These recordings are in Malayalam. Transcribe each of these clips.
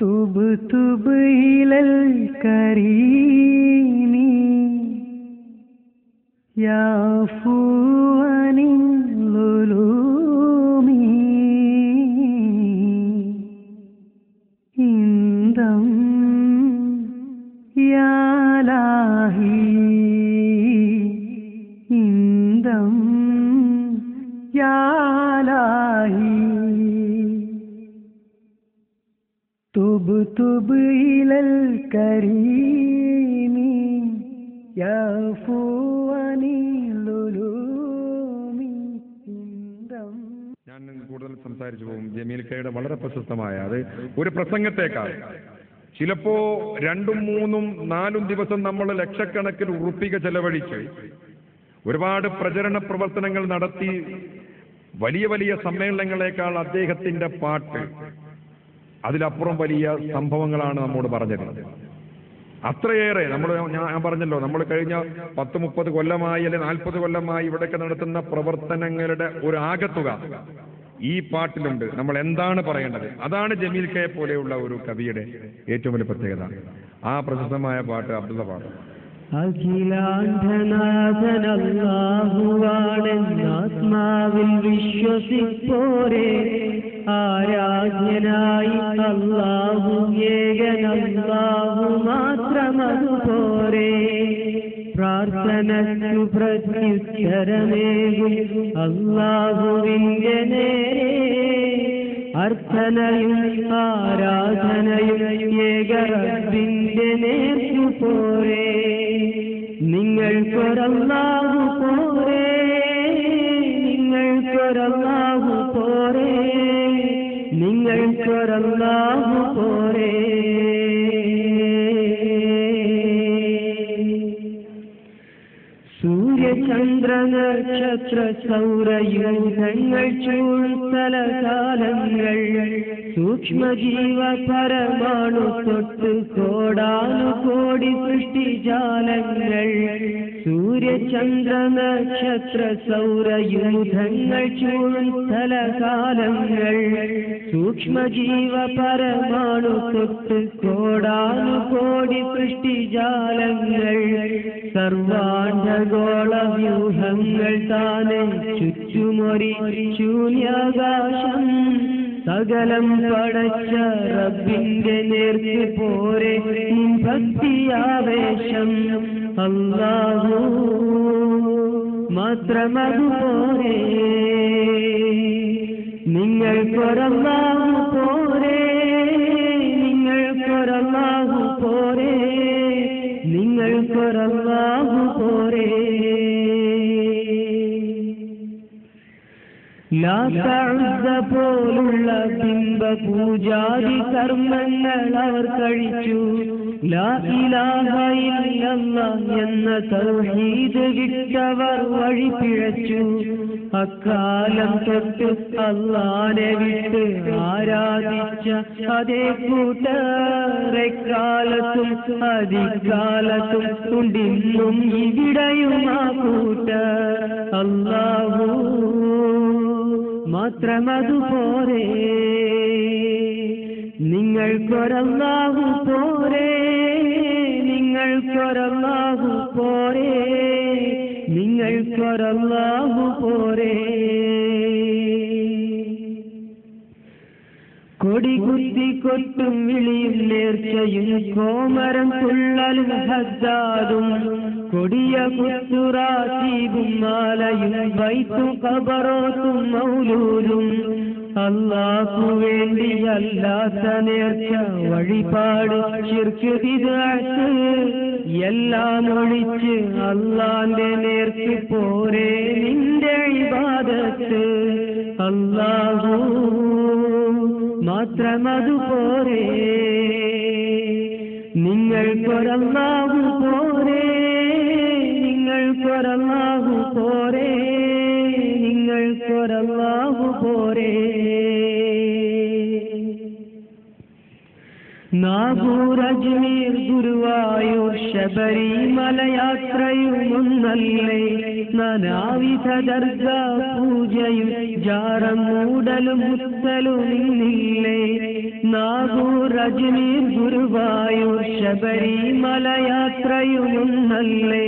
തുബ് ഇലൽ കരീമി യാഫു അനിൽ ളുലൂമി ഇന്ദം യാ ലാഹി ഇന്ദം യാ ലാഹി തുബ് ഇലൽ കരീമി യാഫു അനിൽ ളുലൂമി ഇന്ദം. ഞാൻ കൂടുതൽ സംസാരിച്ചു പോകും. ജമീൽ കയുടെ വളരെ പ്രശസ്തമായ അത് ഒരു പ്രസംഗത്തേക്കാൾ ചിലപ്പോ 2, 3, 4 ദിവസം നമ്മൾ ലക്ഷക്കണക്കിന് ഉറുപ്പിക ചെലവഴിച്ച് ഒരുപാട് പ്രചരണ പ്രവർത്തനങ്ങൾ നടത്തി വലിയ വലിയ സമ്മേളനങ്ങളെക്കാൾ അദ്ദേഹത്തിന്റെ പാട്ട് അതിലപ്പുറം വലിയ സംഭവങ്ങളാണ് നമ്മോട് പറഞ്ഞത്. അത്രയേറെ ഞാൻ പറഞ്ഞല്ലോ, നമ്മൾ കഴിഞ്ഞ 10-30 കൊല്ലമായി അല്ലെങ്കിൽ 40 കൊല്ലമായി ഇവിടെയൊക്കെ നടത്തുന്ന പ്രവർത്തനങ്ങളുടെ ഒരു ആകത്തുക ഈ പാട്ടിലുണ്ട്. നമ്മൾ എന്താണ് പറയേണ്ടത്? അതാണ് ജമീൽ കയെ പോലെയുള്ള ഒരു കവിയുടെ ഏറ്റവും വലിയ പ്രത്യേകത. ആ പ്രശസ്തമായ പാട്ട് അബ്ദുള്ള പാട്ട്. അഖിലാണ്ഡനാഥനല്ലാഹുവാണെന്നാത്മാവിൽ വിശ്വസിപ്പോരെ, ആരാധ്യനായി അല്ലാഹു ഏകനല്ലാഹു മാത്രമതുപോരെ. പ്രാർത്ഥനയ്ക്കു പ്രത്യുത്തരമേകും അല്ലാഹുവിന്റെ നേരെ, അർത്ഥനയും ആരാധനയും ഏകറബ്ബിന്റെ നേർക്കു പോരെ. നിങ്ങൾക്കൊരല്ലാഹു പോരെ, നിങ്ങൾക്കൊരല്ലാഹു പോരെ, നിങ്ങൾക്കൊരല്ലാഹു പോരെ. സൂര്യചന്ദ്ര നക്ഷത്ര സൗരയൂഥങ്ങൾ ചൂഴ്ത്തലകാലങ്ങൾ, സൂക്ഷ്മജീവ പരമാണു തൊട്ട് കോടാനുകോടി സൃഷ്ടിജാലങ്ങൾ. സൂര്യചന്ദ്ര നക്ഷത്ര സൗരയൂഥങ്ങൾ ചൂഴ്ത്തലകാലങ്ങൾ, സൂക്ഷ്മജീവ പരമാണു തൊട്ട് കോടാനുകോടി സൃഷ്ടിജാലങ്ങൾ. സർവാണ്ഡഗോള വ്യൂഹങ്ങൾ താനെ ചുറ്റുമൊരി ശൂന്യാകാശം, സകലം പടച്ച റബ്ബിന്റെ നേർക്ക് പോരെ ഭക്തിയാവേശം. അല്ലാഹു മാത്രമതുപോരെ, നിങ്ങൾക്കൊരല്ലാഹു പോരെ, നിങ്ങൾക്കൊരല്ലാഹു പോരെ, നിങ്ങൾക്കൊരല്ലാഹു പോരെ. ലാത്ത പോലുള്ള ബിംബ പൂജാതി കർമ്മങ്ങൾ അവർ കഴിച്ചു. ലാ ഇലാഹ ഇല്ലല്ലാഹ് എന്ന തൗഹീദ് വിട്ടവർ വഴി പിഴച്ചു. അക്കാലം തൊട്ട് അല്ലാഹനെ വിട്ട് ആരാധിച്ച അതേ കൂട്ടരെക്കാലത്തും അതികാലത്തും ഉണ്ടിന്നും ഇവിടെയും ആ കൂട്ടർ. അല്ലാഹു മാത്രമതുപോരെ, നിങ്ങൾക്കൊരല്ലാഹു പോരെ, നിങ്ങൾക്കൊരല്ലാഹു പോരെ, നിങ്ങൾക്കൊരല്ലാഹു പോരെ. കൊടികുത്തി കൊട്ടും വിളിയും നേർച്ചയും കോമരം തുള്ളലും ഹദ്ദാദും, കൊടിയ കുത്തുറാസീബും മാലയും ബൈത്തും ഖബറോത്തും മൗലൂദും. അല്ലാഹു വേണ്ടി അല്ലാത്ത നേർച്ച വഴിപാട് ശിർക്ക് ബിദ്അത്ത് എല്ലാം ഒഴിച്ച് അല്ലാന്റെ നേർക്ക് പോരെ നിന്റെ ഇബാദത്ത്. അല്ലാഹു മാത്രമതുപോരെ, നിങ്ങൾക്കൊരല്ലാഹു പോരെ, നിങ്ങൾക്കൊരല്ലാഹു പോരെ, നിങ്ങൾക്കൊരല്ലാഹു പോരെ. നാഗൂർ, അജ്മീർ, ഗുരുവായൂർ, ശബരിമല യാത്രയും ഒന്നല്ലേ, നാനാവിധ ദർഗാ പൂജയും ജാറം മൂടലും മുത്തലും നിന്നില്ലേ നാഗൂർ അജ്മീർ ഗുരുവായൂർ ശബരിമല യാത്രയുമൊന്നല്ലേ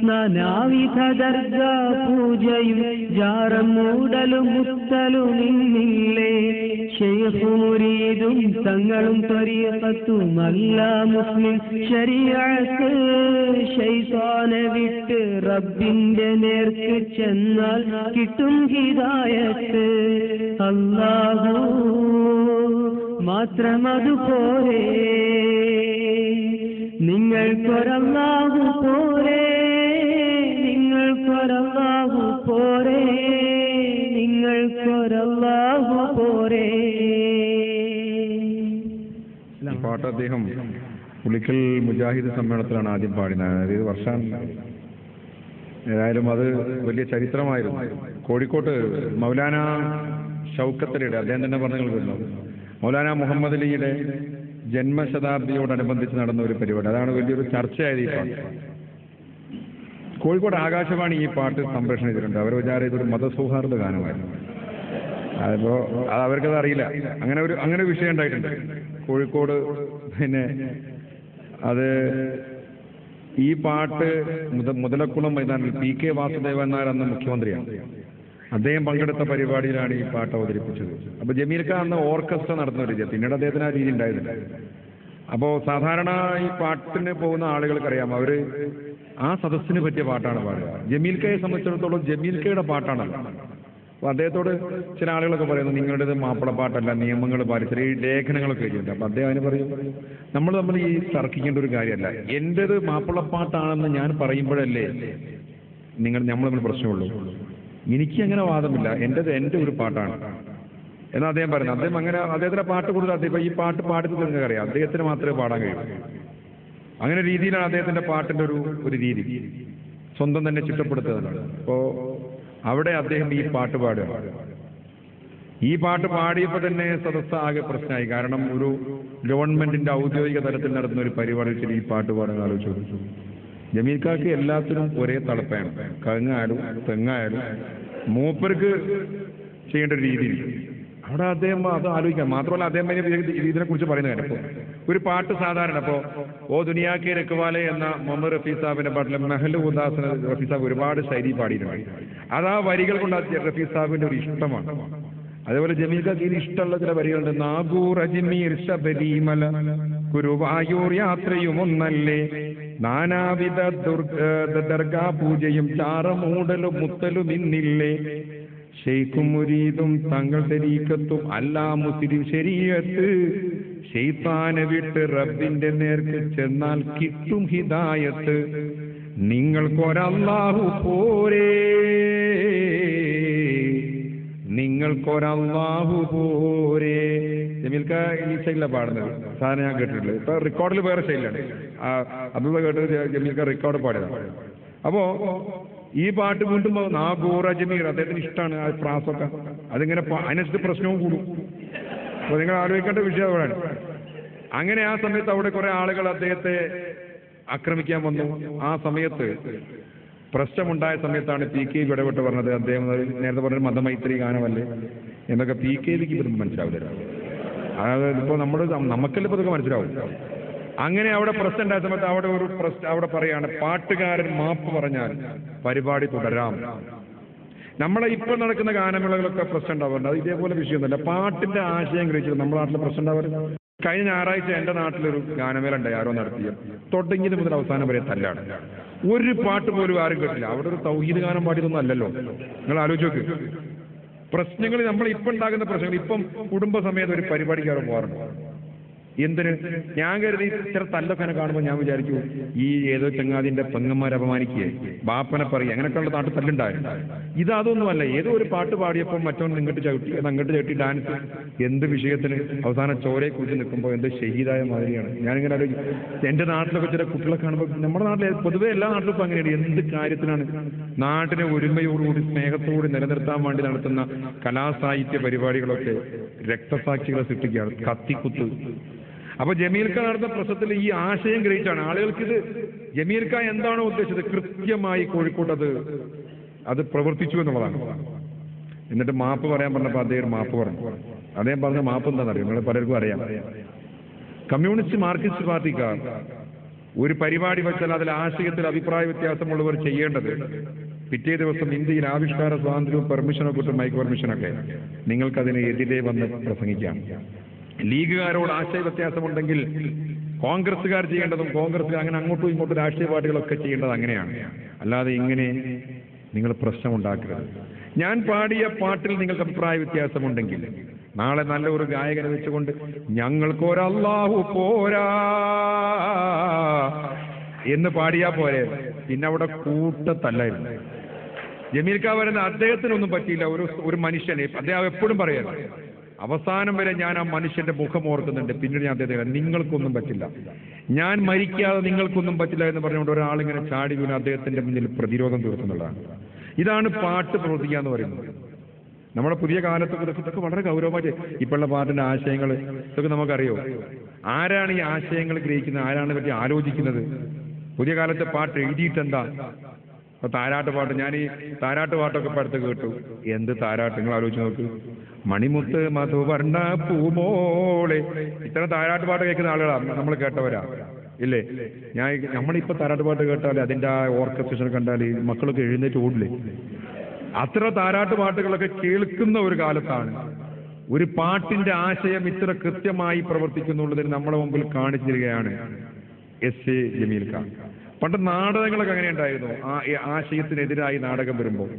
നാനാവിധ ദർഗാ പൂജയും ജാറം മൂടലും മുത്തലും നിന്നില്ലേ ശൈഖും മുരീദും തങ്ങളും ത്വരീഖത്തുമല്ല മുസ്ലിം ശരീഅത്ത് ശൈത്താനെ വിട്ട് റബ്ബിന്റെ നേർക്ക് ചെന്നാൽ കിട്ടും ഹിദായത്ത് അല്ലാഹു മാത്രം അതുപോലെ നിങ്ങൾക്കൊരല്ലാഹു പോരെ നിങ്ങൾക്കൊരല്ലാഹു പോരെ നിങ്ങൾക്കൊരല്ലാഹു പോരെ. ഈ പാട്ട് അദ്ദേഹം പുളിക്കൽ മുജാഹിദ് സമ്മേളനത്തിലാണ് ആദ്യം പാടിയത്. അതായത് വർഷം ഏതായാലും അത് വലിയ ചരിത്രമായിരുന്നു. കോഴിക്കോട്ട് മൗലാന ഷൗക്കത്തലിയുടെ അദ്ദേഹം തന്നെ പറഞ്ഞല്ലോ മൗലാന മുഹമ്മദ് അലിയുടെ ജന്മശതാബ്ദിയോടനുബന്ധിച്ച് നടന്ന ഒരു പരിപാടി. അതാണ് വലിയൊരു ചർച്ചയായത് ഈ പാട്ട്. കോഴിക്കോട് ആകാശവാണി ഈ പാട്ട് സംപ്രേഷണം ചെയ്തിട്ടുണ്ട്. അവർ വിചാരം ഇതൊരു മതസൗഹാർദ്ദ ഗാനമായിരുന്നു. അതിപ്പോ അത് അവർക്കത് അറിയില്ല. അങ്ങനെ ഒരു വിഷയം ഉണ്ടായിട്ടുണ്ട് കോഴിക്കോട്. പിന്നെ അത് ഈ പാട്ട് മുതലക്കുളം മൈതാനിൽ PK വാസുദേവൻ നായർ അന്ന് മുഖ്യമന്ത്രിയാണ്. അദ്ദേഹം പങ്കെടുത്ത പരിപാടിയിലാണ് ഈ പാട്ട് അവതരിപ്പിച്ചത്. അപ്പൊ ജമീൽക്ക അന്ന് ഓർക്കസ്ട്ര നടത്തുന്ന ഒരു രീതി, പിന്നീട് അദ്ദേഹത്തിന് ആ രീതി ഉണ്ടായിരുന്നില്ല. അപ്പോൾ സാധാരണ ഈ പാട്ടിന് പോകുന്ന ആളുകൾക്കറിയാം, അവര് ആ സദസ്സിന് പറ്റിയ പാട്ടാണ് പാടുക. ജമീൽക്കയെ സംബന്ധിച്ചിടത്തോളം ജമീൽക്കയുടെ പാട്ടാണല്ലോ. അപ്പൊ അദ്ദേഹത്തോട് ചില ആളുകളൊക്കെ പറയുന്നു നിങ്ങളുടേത് മാപ്പിളപ്പാട്ടല്ല, നിയമങ്ങൾ പാലിച്ച ഈ ലേഖനങ്ങളൊക്കെ എഴുതിയിട്ടുണ്ട്. അപ്പൊ അദ്ദേഹം അതിന് പറയും നമ്മൾ ഈ തർക്കിക്കേണ്ട ഒരു കാര്യമല്ല, എന്റേത് മാപ്പിളപ്പാട്ടാണെന്ന് ഞാൻ പറയുമ്പോഴല്ലേ നമ്മൾ തമ്മിൽ പ്രശ്നമുള്ളൂ. എനിക്ക് അങ്ങനെ വാദമില്ല, എൻ്റെ ഒരു പാട്ടാണ് എന്ന് അദ്ദേഹം പറയുന്നത്. അദ്ദേഹത്തിന്റെ പാട്ട് കൂടുതൽ ഇപ്പൊ ഈ പാട്ട് പാടുന്നത് നിങ്ങൾക്ക് അറിയാം, അദ്ദേഹത്തിന് മാത്രമേ പാടാൻ കഴിയൂ. അങ്ങനെ രീതിയിലാണ് അദ്ദേഹത്തിന്റെ പാട്ടിന്റെ ഒരു രീതി, സ്വന്തം തന്നെ ചിട്ടപ്പെടുത്തുന്നതാണ്. അപ്പോ അവിടെ അദ്ദേഹം ഈ പാട്ട് പാടുക. ഈ പാട്ട് പാടിയപ്പോൾ തന്നെ സദസ്സ് ആകെ പ്രശ്നമായി. കാരണം ഒരു ഗവൺമെന്റിന്റെ ഔദ്യോഗിക തലത്തിൽ നടത്തുന്ന ഒരു പരിപാടിയിൽ ഈ പാട്ട് പാടുന്ന ആലോചിച്ചു. ജമീൽക്കാക്ക് എല്ലാത്തിനും ഒരേ തളപ്പയാണ്. കങ്ങായാലും തെങ്ങായാലും മൂപ്പർക്ക് ചെയ്യേണ്ട ഒരു രീതിയിൽ അവിടെ അദ്ദേഹം അത് ആലോചിക്കാം. മാത്രമല്ല അദ്ദേഹം ഇതിനെ കുറിച്ച് പറയുന്ന കാര്യം, ഒരു പാട്ട് സാധാരണ ഇപ്പോ ഓ ദുനിയാക്കെ രഖ്വാലെ എന്ന മുഹമ്മദ് റഫീ സാഹിബിന്റെ പാട്ടിലെ മെഹൽ ഉദാസിന് റഫീ സാഹിബ് ഒരുപാട് ശൈലി പാടിയിട്ടുണ്ട്. അത് ആ വരികൾ കൊണ്ട് റഫീ സാഹിബിന്റെ ഒരു ഇഷ്ടമാണ്. അതേപോലെ ജമീൽക്കാക്ക് ഇതിന് ഇഷ്ടമുള്ള ചില വരികളുണ്ട്. നാഗൂർ അജ്മീർ ശബരിമല ഗുരുവായൂർ യാത്രയുമൊന്നല്ലേ നാനാവിധ ദർഗാ പൂജയും ചാറമൂടലും മുത്തലും ഇന്നില്ലേ ശൈഖും മുരീദും തങ്ങൾ തരീക്കത്തും അല്ലാ മുസ്ലിം ശരീഅത്ത് ശൈത്താനെ വിട്ട് റബ്ബിന്റെ നേർക്ക് ചെന്നാൽ കിട്ടും ഹിദായത്ത് നിങ്ങൾക്കൊരല്ലാഹു പോരേ നിങ്ങൾക്കൊരല്ലാഹു പോരേ. ജമീൽക്ക ഈ ശൈലിയിലാണ് പാടുന്നത്. സാധാരണ ഞാൻ കേട്ടിട്ടുള്ളത്. ഇപ്പൊ റെക്കോർഡിൽ വേറെ ശൈലിയാണ്. അബ്ദുള്ള കേട്ടത് ജമീൽക്ക റെക്കോർഡ് പാടിയതാണ്. അപ്പോ ഈ പാട്ട് വീണ്ടും നാഗൂർ അജ്മീർ അദ്ദേഹത്തിന് ഇഷ്ടമാണ് ആ പ്രാസൊക്കെ. അതിങ്ങനെ അതിനനുസരിച്ച് പ്രശ്നവും കൂടും. അപ്പൊ നിങ്ങൾ ആലോചിക്കേണ്ട വിഷയം അവിടെയാണ്. അങ്ങനെ ആ സമയത്ത് അവിടെ കുറെ ആളുകൾ അദ്ദേഹത്തെ ആക്രമിക്കാൻ വന്നു. ആ സമയത്ത് പ്രശ്നമുണ്ടായ സമയത്താണ് PK ഇടപെട്ട് പറഞ്ഞത്. അദ്ദേഹം നേരത്തെ പറഞ്ഞൊരു മതമൈത്രി ഗാനമല്ലേ എന്നൊക്കെ PKക്ക് ഇതൊന്നും മനസ്സിലാവില്ല. അതായത് ഇപ്പൊ നമുക്കല്ലേ ഇപ്പൊ ഇതൊക്കെ മനസ്സിലാവും. അങ്ങനെ അവിടെ പ്രശ്നം ഉണ്ടായ സമയത്ത് അവിടെ പറയാണ് പാട്ടുകാരൻ മാപ്പ് പറഞ്ഞാൽ പരിപാടി തുടരാം. നമ്മളെ ഇപ്പോൾ നടക്കുന്ന ഗാനമേളകളൊക്കെ പ്രശ്നം ഉണ്ടാവാറുണ്ട്. അത് ഇതേപോലെ വിഷയമൊന്നുമല്ല. പാട്ടിന്റെ ആശയം ഗ്രഹിച്ചത് നമ്മുടെ നാട്ടിൽ പ്രശ്നം ഉണ്ടാവാറുണ്ട്. കഴിഞ്ഞ ഞായറാഴ്ച എന്റെ നാട്ടിലൊരു ഗാനമേള ഉണ്ടായി, ആരോ നടത്തിയ തുടങ്ങിയത് മുതൽ അവസാനം വരെ തല്ലാണ്. ഒരു പാട്ട് പോലും ആരും കേട്ടില്ല. അവിടെ ഒരു തൗഹീദ് ഗാനം പാടിയതൊന്നും അല്ലല്ലോ. നിങ്ങൾ ആലോചിച്ച് നോക്ക്. പ്രശ്നങ്ങൾ നമ്മൾ ഇപ്പം ഉണ്ടാകുന്ന പ്രശ്നങ്ങൾ, ഇപ്പം കുടുംബസമേതം ഒരു പരിപാടിക്ക് അവിടെ പോകാറുണ്ട്. എന്തിന്? ഞാൻ കരുതി ഇത്ര തല്ലൊക്കെ കാണുമ്പോൾ ഞാൻ വിചാരിച്ചു ഈ ഏതോ ചങ്ങാതിന്റെ പെങ്ങന്മാരെ അപമാനിക്കുകയെ ബാപ്പനെ പറയുക അങ്ങനെയൊക്കെയുള്ള നാട്ടിൽ തല്ലുണ്ടായിരുന്നു. ഇതൊന്നുമല്ല. ഏതോ ഒരു പാട്ട് പാടിയപ്പോൾ മറ്റവൻ അങ്ങോട്ട് ചവിട്ടി ഡാൻസ്. എന്ത് വിഷയത്തിന്? അവസാനം ചോരയെ കുറിച്ച് നിൽക്കുമ്പോൾ എന്ത് ഷഹീദായ മാതിരിയാണ്. ഞാനിങ്ങനെ ആലോചിക്കും, എന്റെ നാട്ടിലൊക്കെ ചില കുട്ടികളെ കാണുമ്പോൾ, നമ്മുടെ നാട്ടിലെ പൊതുവെ എല്ലാ നാട്ടിലും ഇപ്പം അങ്ങനെയാണ്. എന്ത് കാര്യത്തിനാണ് നാട്ടിനെ ഒരുമയോടുകൂടി സ്നേഹത്തോടുകൂടി നിലനിർത്താൻ വേണ്ടി നടത്തുന്ന കലാസാഹിത്യ പരിപാടികളൊക്കെ രക്തസാക്ഷികളെ സൃഷ്ടിക്കുകയാണ്, കത്തിക്കുത്ത്. അപ്പൊ ജമീൽക്ക നടന്ന പ്രശ്നത്തിൽ ഈ ആശയം ഗ്രഹിച്ചാണ് ആളുകൾക്ക് ഇത് ജമീൽക്ക എന്താണോ ഉദ്ദേശിച്ചത് കൃത്യമായി കോഴിക്കോട്ടത് അത് പ്രവർത്തിച്ചു എന്നുള്ളതാണ്. എന്നിട്ട് മാപ്പ് പറയാൻ പറഞ്ഞപ്പോൾ അദ്ദേഹം മാപ്പ് പറഞ്ഞു. അദ്ദേഹം പറഞ്ഞ മാപ്പ് എന്താണെന്നറിയാം, നിങ്ങൾ പലർക്കും അറിയാം. കമ്മ്യൂണിസ്റ്റ് മാർക്സിസ്റ്റ് പാർട്ടിക്കാർ ഒരു പരിപാടി വെച്ചാൽ അതിൽ ആശയത്തിൽ അഭിപ്രായ വ്യത്യാസമുള്ളവർ ചെയ്യേണ്ടത് പിറ്റേ ദിവസം ഇന്ത്യയിൽ ആവിഷ്കാര സ്വാതന്ത്ര്യവും പെർമിഷനൊക്കെ കിട്ടും, മൈക്ക് പെർമിഷനൊക്കെ, നിങ്ങൾക്കതിന് എതിരെ വന്ന് പ്രസംഗിക്കാം. ലീഗുകാരോട് ആശയ വ്യത്യാസമുണ്ടെങ്കിൽ കോൺഗ്രസ്സുകാർ ചെയ്യേണ്ടതും കോൺഗ്രസ് അങ്ങനെ അങ്ങോട്ടും ഇങ്ങോട്ടും രാഷ്ട്രീയ പാർട്ടികളൊക്കെ ചെയ്യേണ്ടത് അങ്ങനെയാണ്. അല്ലാതെ ഇങ്ങനെ നിങ്ങൾ പ്രശ്നം ഉണ്ടാക്കരുത്. ഞാൻ പാടിയ പാട്ടിൽ നിങ്ങൾക്ക് അഭിപ്രായ വ്യത്യാസമുണ്ടെങ്കിൽ നാളെ നല്ല ഒരു ഗായകനെ വെച്ചുകൊണ്ട് ഞങ്ങൾക്കൊരല്ലാഹു പോരാ എന്ന് പാടിയാ പോരെ, പിന്നെ അവിടെ കൂട്ടത്തല്ലായിരുന്നു. ജമീൽക്ക വരുന്ന അദ്ദേഹത്തിനൊന്നും പറ്റിയില്ല. ഒരു മനുഷ്യനെ അദ്ദേഹം എപ്പോഴും പറയാറ്, അവസാനം വരെ ഞാൻ ആ മനുഷ്യന്റെ മുഖം ഓർക്കുന്നുണ്ട്, പിന്നീട് ഞാൻ അദ്ദേഹത്തെ നിങ്ങൾക്കൊന്നും പറ്റില്ല, ഞാൻ മരിക്കാതെ നിങ്ങൾക്കൊന്നും പറ്റില്ല എന്ന് പറഞ്ഞുകൊണ്ട് ഒരാളിങ്ങനെ ചാടി വീണ് അദ്ദേഹത്തിന്റെ മുന്നിൽ പ്രതിരോധം തീർക്കുന്നുള്ളതാണ്. ഇതാണ് പാട്ട് പ്രവർത്തിക്കുക എന്ന് പറയുന്നത്. നമ്മുടെ പുതിയ കാലത്തൊക്കെ ഇതൊക്കെ വളരെ ഗൗരവമായിട്ട് ഇപ്പോഴുള്ള പാട്ടിന്റെ ആശയങ്ങൾ ഇതൊക്കെ നമുക്കറിയോ. ആരാണ് ഈ ആശയങ്ങൾ ഗ്രഹിക്കുന്നത്, ആരാണ് പറ്റി ആലോചിക്കുന്നത്? പുതിയ കാലത്തെ പാട്ട് എഴുതിയിട്ടെന്താ? ഇപ്പൊ താരാട്ട് പാട്ട്, ഞാൻ ഈ താരാട്ട് പാട്ടൊക്കെ ഇപ്പൊ അടുത്ത് കേട്ടു. എന്ത് താരാട്ട്, നിങ്ങൾ ആലോചിച്ച് നോക്ക്. മണിമുത്ത് മധുവർണ്ണ പൂമോളെ, ഇത്തരം താരാട്ട് പാട്ട് കേൾക്കുന്ന ആളുകളാണ് നമ്മൾ കേട്ടവരാ ഇല്ലേ? നമ്മളിപ്പോ താരാട്ട് പാട്ട് കേട്ടാൽ അതിന്റെ ആ ഓർക്കസ്ട്രേഷൻ കണ്ടാൽ മക്കളൊക്കെ എഴുന്നേറ്റ് ഓടില്ലേ? അത്ര താരാട്ട് പാട്ടുകളൊക്കെ കേൾക്കുന്ന ഒരു കാലത്താണ് ഒരു പാട്ടിന്റെ ആശയം ഇത്ര കൃത്യമായി പ്രവർത്തിക്കുന്നുള്ളതിന് നമ്മുടെ മുമ്പിൽ കാണിച്ചു തരികയാണ് എസ് എ ജമീൽ ഖാൻ. പണ്ട് നാടകങ്ങളൊക്കെ അങ്ങനെ ഉണ്ടായിരുന്നു. ആശയത്തിനെതിരായി നാടകം വരുമ്പോൾ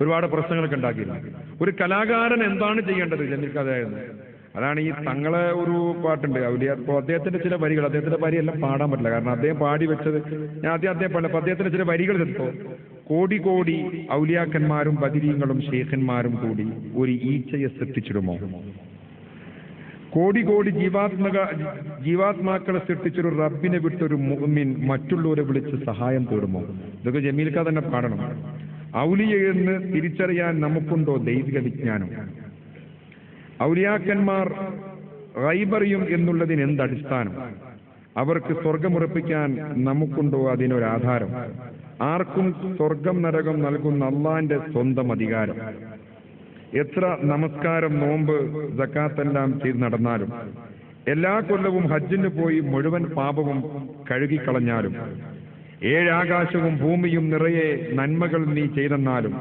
ഒരുപാട് പ്രശ്നങ്ങളൊക്കെ ഉണ്ടാക്കിയിരുന്നു. ഒരു കലാകാരൻ എന്താണ് ചെയ്യേണ്ടത് ജമീൽ ഖാൻ ആയിരുന്നു. അതാണ് ഈ തങ്ങളെ ഒരു പാട്ടുണ്ട് ഔലിയ. അപ്പോൾ അദ്ദേഹത്തിന്റെ ചില വരികൾ, അദ്ദേഹത്തിന്റെ വരിയെല്ലാം പാടാൻ പറ്റില്ല, കാരണം അദ്ദേഹം പാടി വെച്ചത് ഞാൻ അദ്ദേഹം പറഞ്ഞപ്പോൾ അദ്ദേഹത്തിന്റെ ചില വരികൾ എടുത്തോ. കോടി കോടി ഔലിയാക്കന്മാരും ബദിരീങ്ങളും ഷെയ്ഖന്മാരും കൂടി ഒരു ഈച്ചയെ സൃഷ്ടിച്ചിടുമോ? കോടി കോടി ജീവാത്മാക്കളെ സൃഷ്ടിച്ചൊരു റബ്ബിനെ വിട്ടൊരു മുഅ്മിൻ മറ്റുള്ളവരെ വിളിച്ച് സഹായം തേടുമോ? ഇതൊക്കെ ജമീൽ ഖാൻ തന്നെ പാടണം. ഔലിയ എന്ന് തിരിച്ചറിയാൻ നമുക്കുണ്ടോ ദൈവിക വിജ്ഞാനം? ഔലിയാക്കന്മാർ ഗൈബറിയും എന്നുള്ളതിന് എന്തടിസ്ഥാനം? അവർക്ക് സ്വർഗമുറപ്പിക്കാൻ നമുക്കുണ്ടോ അതിനൊരാധാരം? ആർക്കും സ്വർഗം നരകം നൽകുന്ന അള്ളാന്റെ സ്വന്തം അധികാരം. എത്ര നമസ്കാരം, നോമ്പ്, സക്കാത്തെല്ലാം ചെയ്ത് നടന്നാലും, എല്ലാ കൊല്ലവും ഹജ്ജിന് പോയി മുഴുവൻ പാപവും കഴുകിക്കളഞ്ഞാലും, ഏഴാകാശവും ഭൂമിയും നിറയെ നന്മകൾ നീ ചെയ്തെന്നാലും,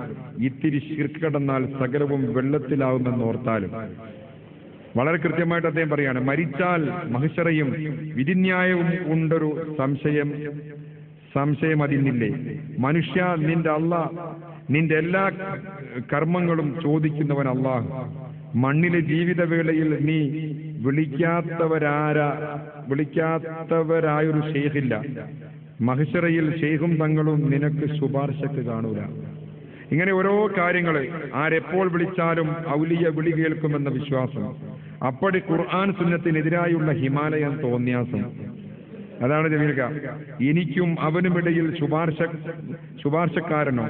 ഇത്തിരി ശിർക്ക് കടന്നാൽ സകലവും വെള്ളത്തിലാവുമെന്നോർത്താലും. വളരെ കൃത്യമായിട്ട് അദ്ദേഹം പറയാണ്, മരിച്ചാൽ മഹിശറയും വിധിന്യായവും ഉണ്ടൊരു സംശയം അതിന്നില്ലേ? മനുഷ്യ, നിന്റെ എല്ലാ കർമ്മങ്ങളും ചോദിക്കുന്നവൻ അല്ലാഹു. മണ്ണിലെ ജീവിതവേളയിൽ നീ വിളിക്കാത്തവരായൊരു ഷെയ്ഖില്ല. മഹിശറയിൽ ഷെയ്ഖും തങ്ങളും നിനക്ക് ശുപാർശക്ക് കാണൂല. ഇങ്ങനെ ഓരോ കാര്യങ്ങൾ, ആരെപ്പോൾ വിളിച്ചാലും ഔലിയ വിളി കേൾക്കുമെന്ന വിശ്വാസം. അപ്പടി ഖുർആൻ സുന്നത്തിനെതിരായുള്ള ഹിമാലയൻ തോന്നിയാസം. അതാണ് ജമീൽ ഖാൻ. എനിക്കും അവനുമിടയിൽ ശുപാർശക്കാരനോ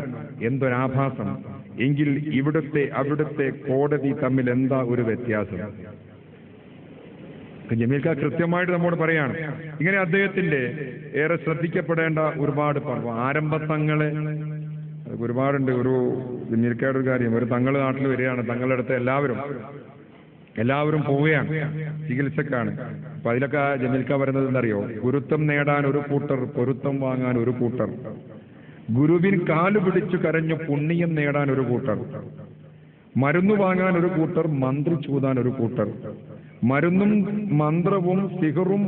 എന്തൊരാഭാസം. എങ്കിൽ അവിടുത്തെ കോടതി തമ്മിൽ എന്താ ഒരു വ്യത്യാസം? ജമീൽ ഖാൻ കൃത്യമായിട്ട് നമ്മോട് പറയാണ്. ഇങ്ങനെ അദ്ദേഹത്തിന്റെ ഏറെ ശ്രദ്ധിക്കപ്പെടേണ്ട ഒരുപാട് ആരംഭത്തങ്ങളെ ഒരുപാടുണ്ട്. ഒരു ജമീൽ ഖായുടെ ഒരു കാര്യം, ഒരു തങ്ങൾ നാട്ടിൽ വരികയാണ്. തങ്ങളുടെ അടുത്ത് എല്ലാവരും പോവുകയാണ്, ചികിത്സക്കാണ്. അപ്പൊ അതിലൊക്കെ ജമീൽ ഖാൻ പറയുന്നത് എന്തറിയോ? ഗുരുത്വം നേടാൻ ഒരു കൂട്ടർ, പൊരുത്തം വാങ്ങാൻ ഒരു കൂട്ടർ, ഗുരുവിൻ കാലു പിടിച്ചു കരഞ്ഞു പുണ്യം നേടാൻ ഒരു കൂട്ടർ, മരുന്നു വാങ്ങാൻ ഒരു കൂട്ടർ, മന്ത്രി ചൂതാൻ ഒരു കൂട്ടർ, മരുന്നും മന്ത്രവും സിഹറും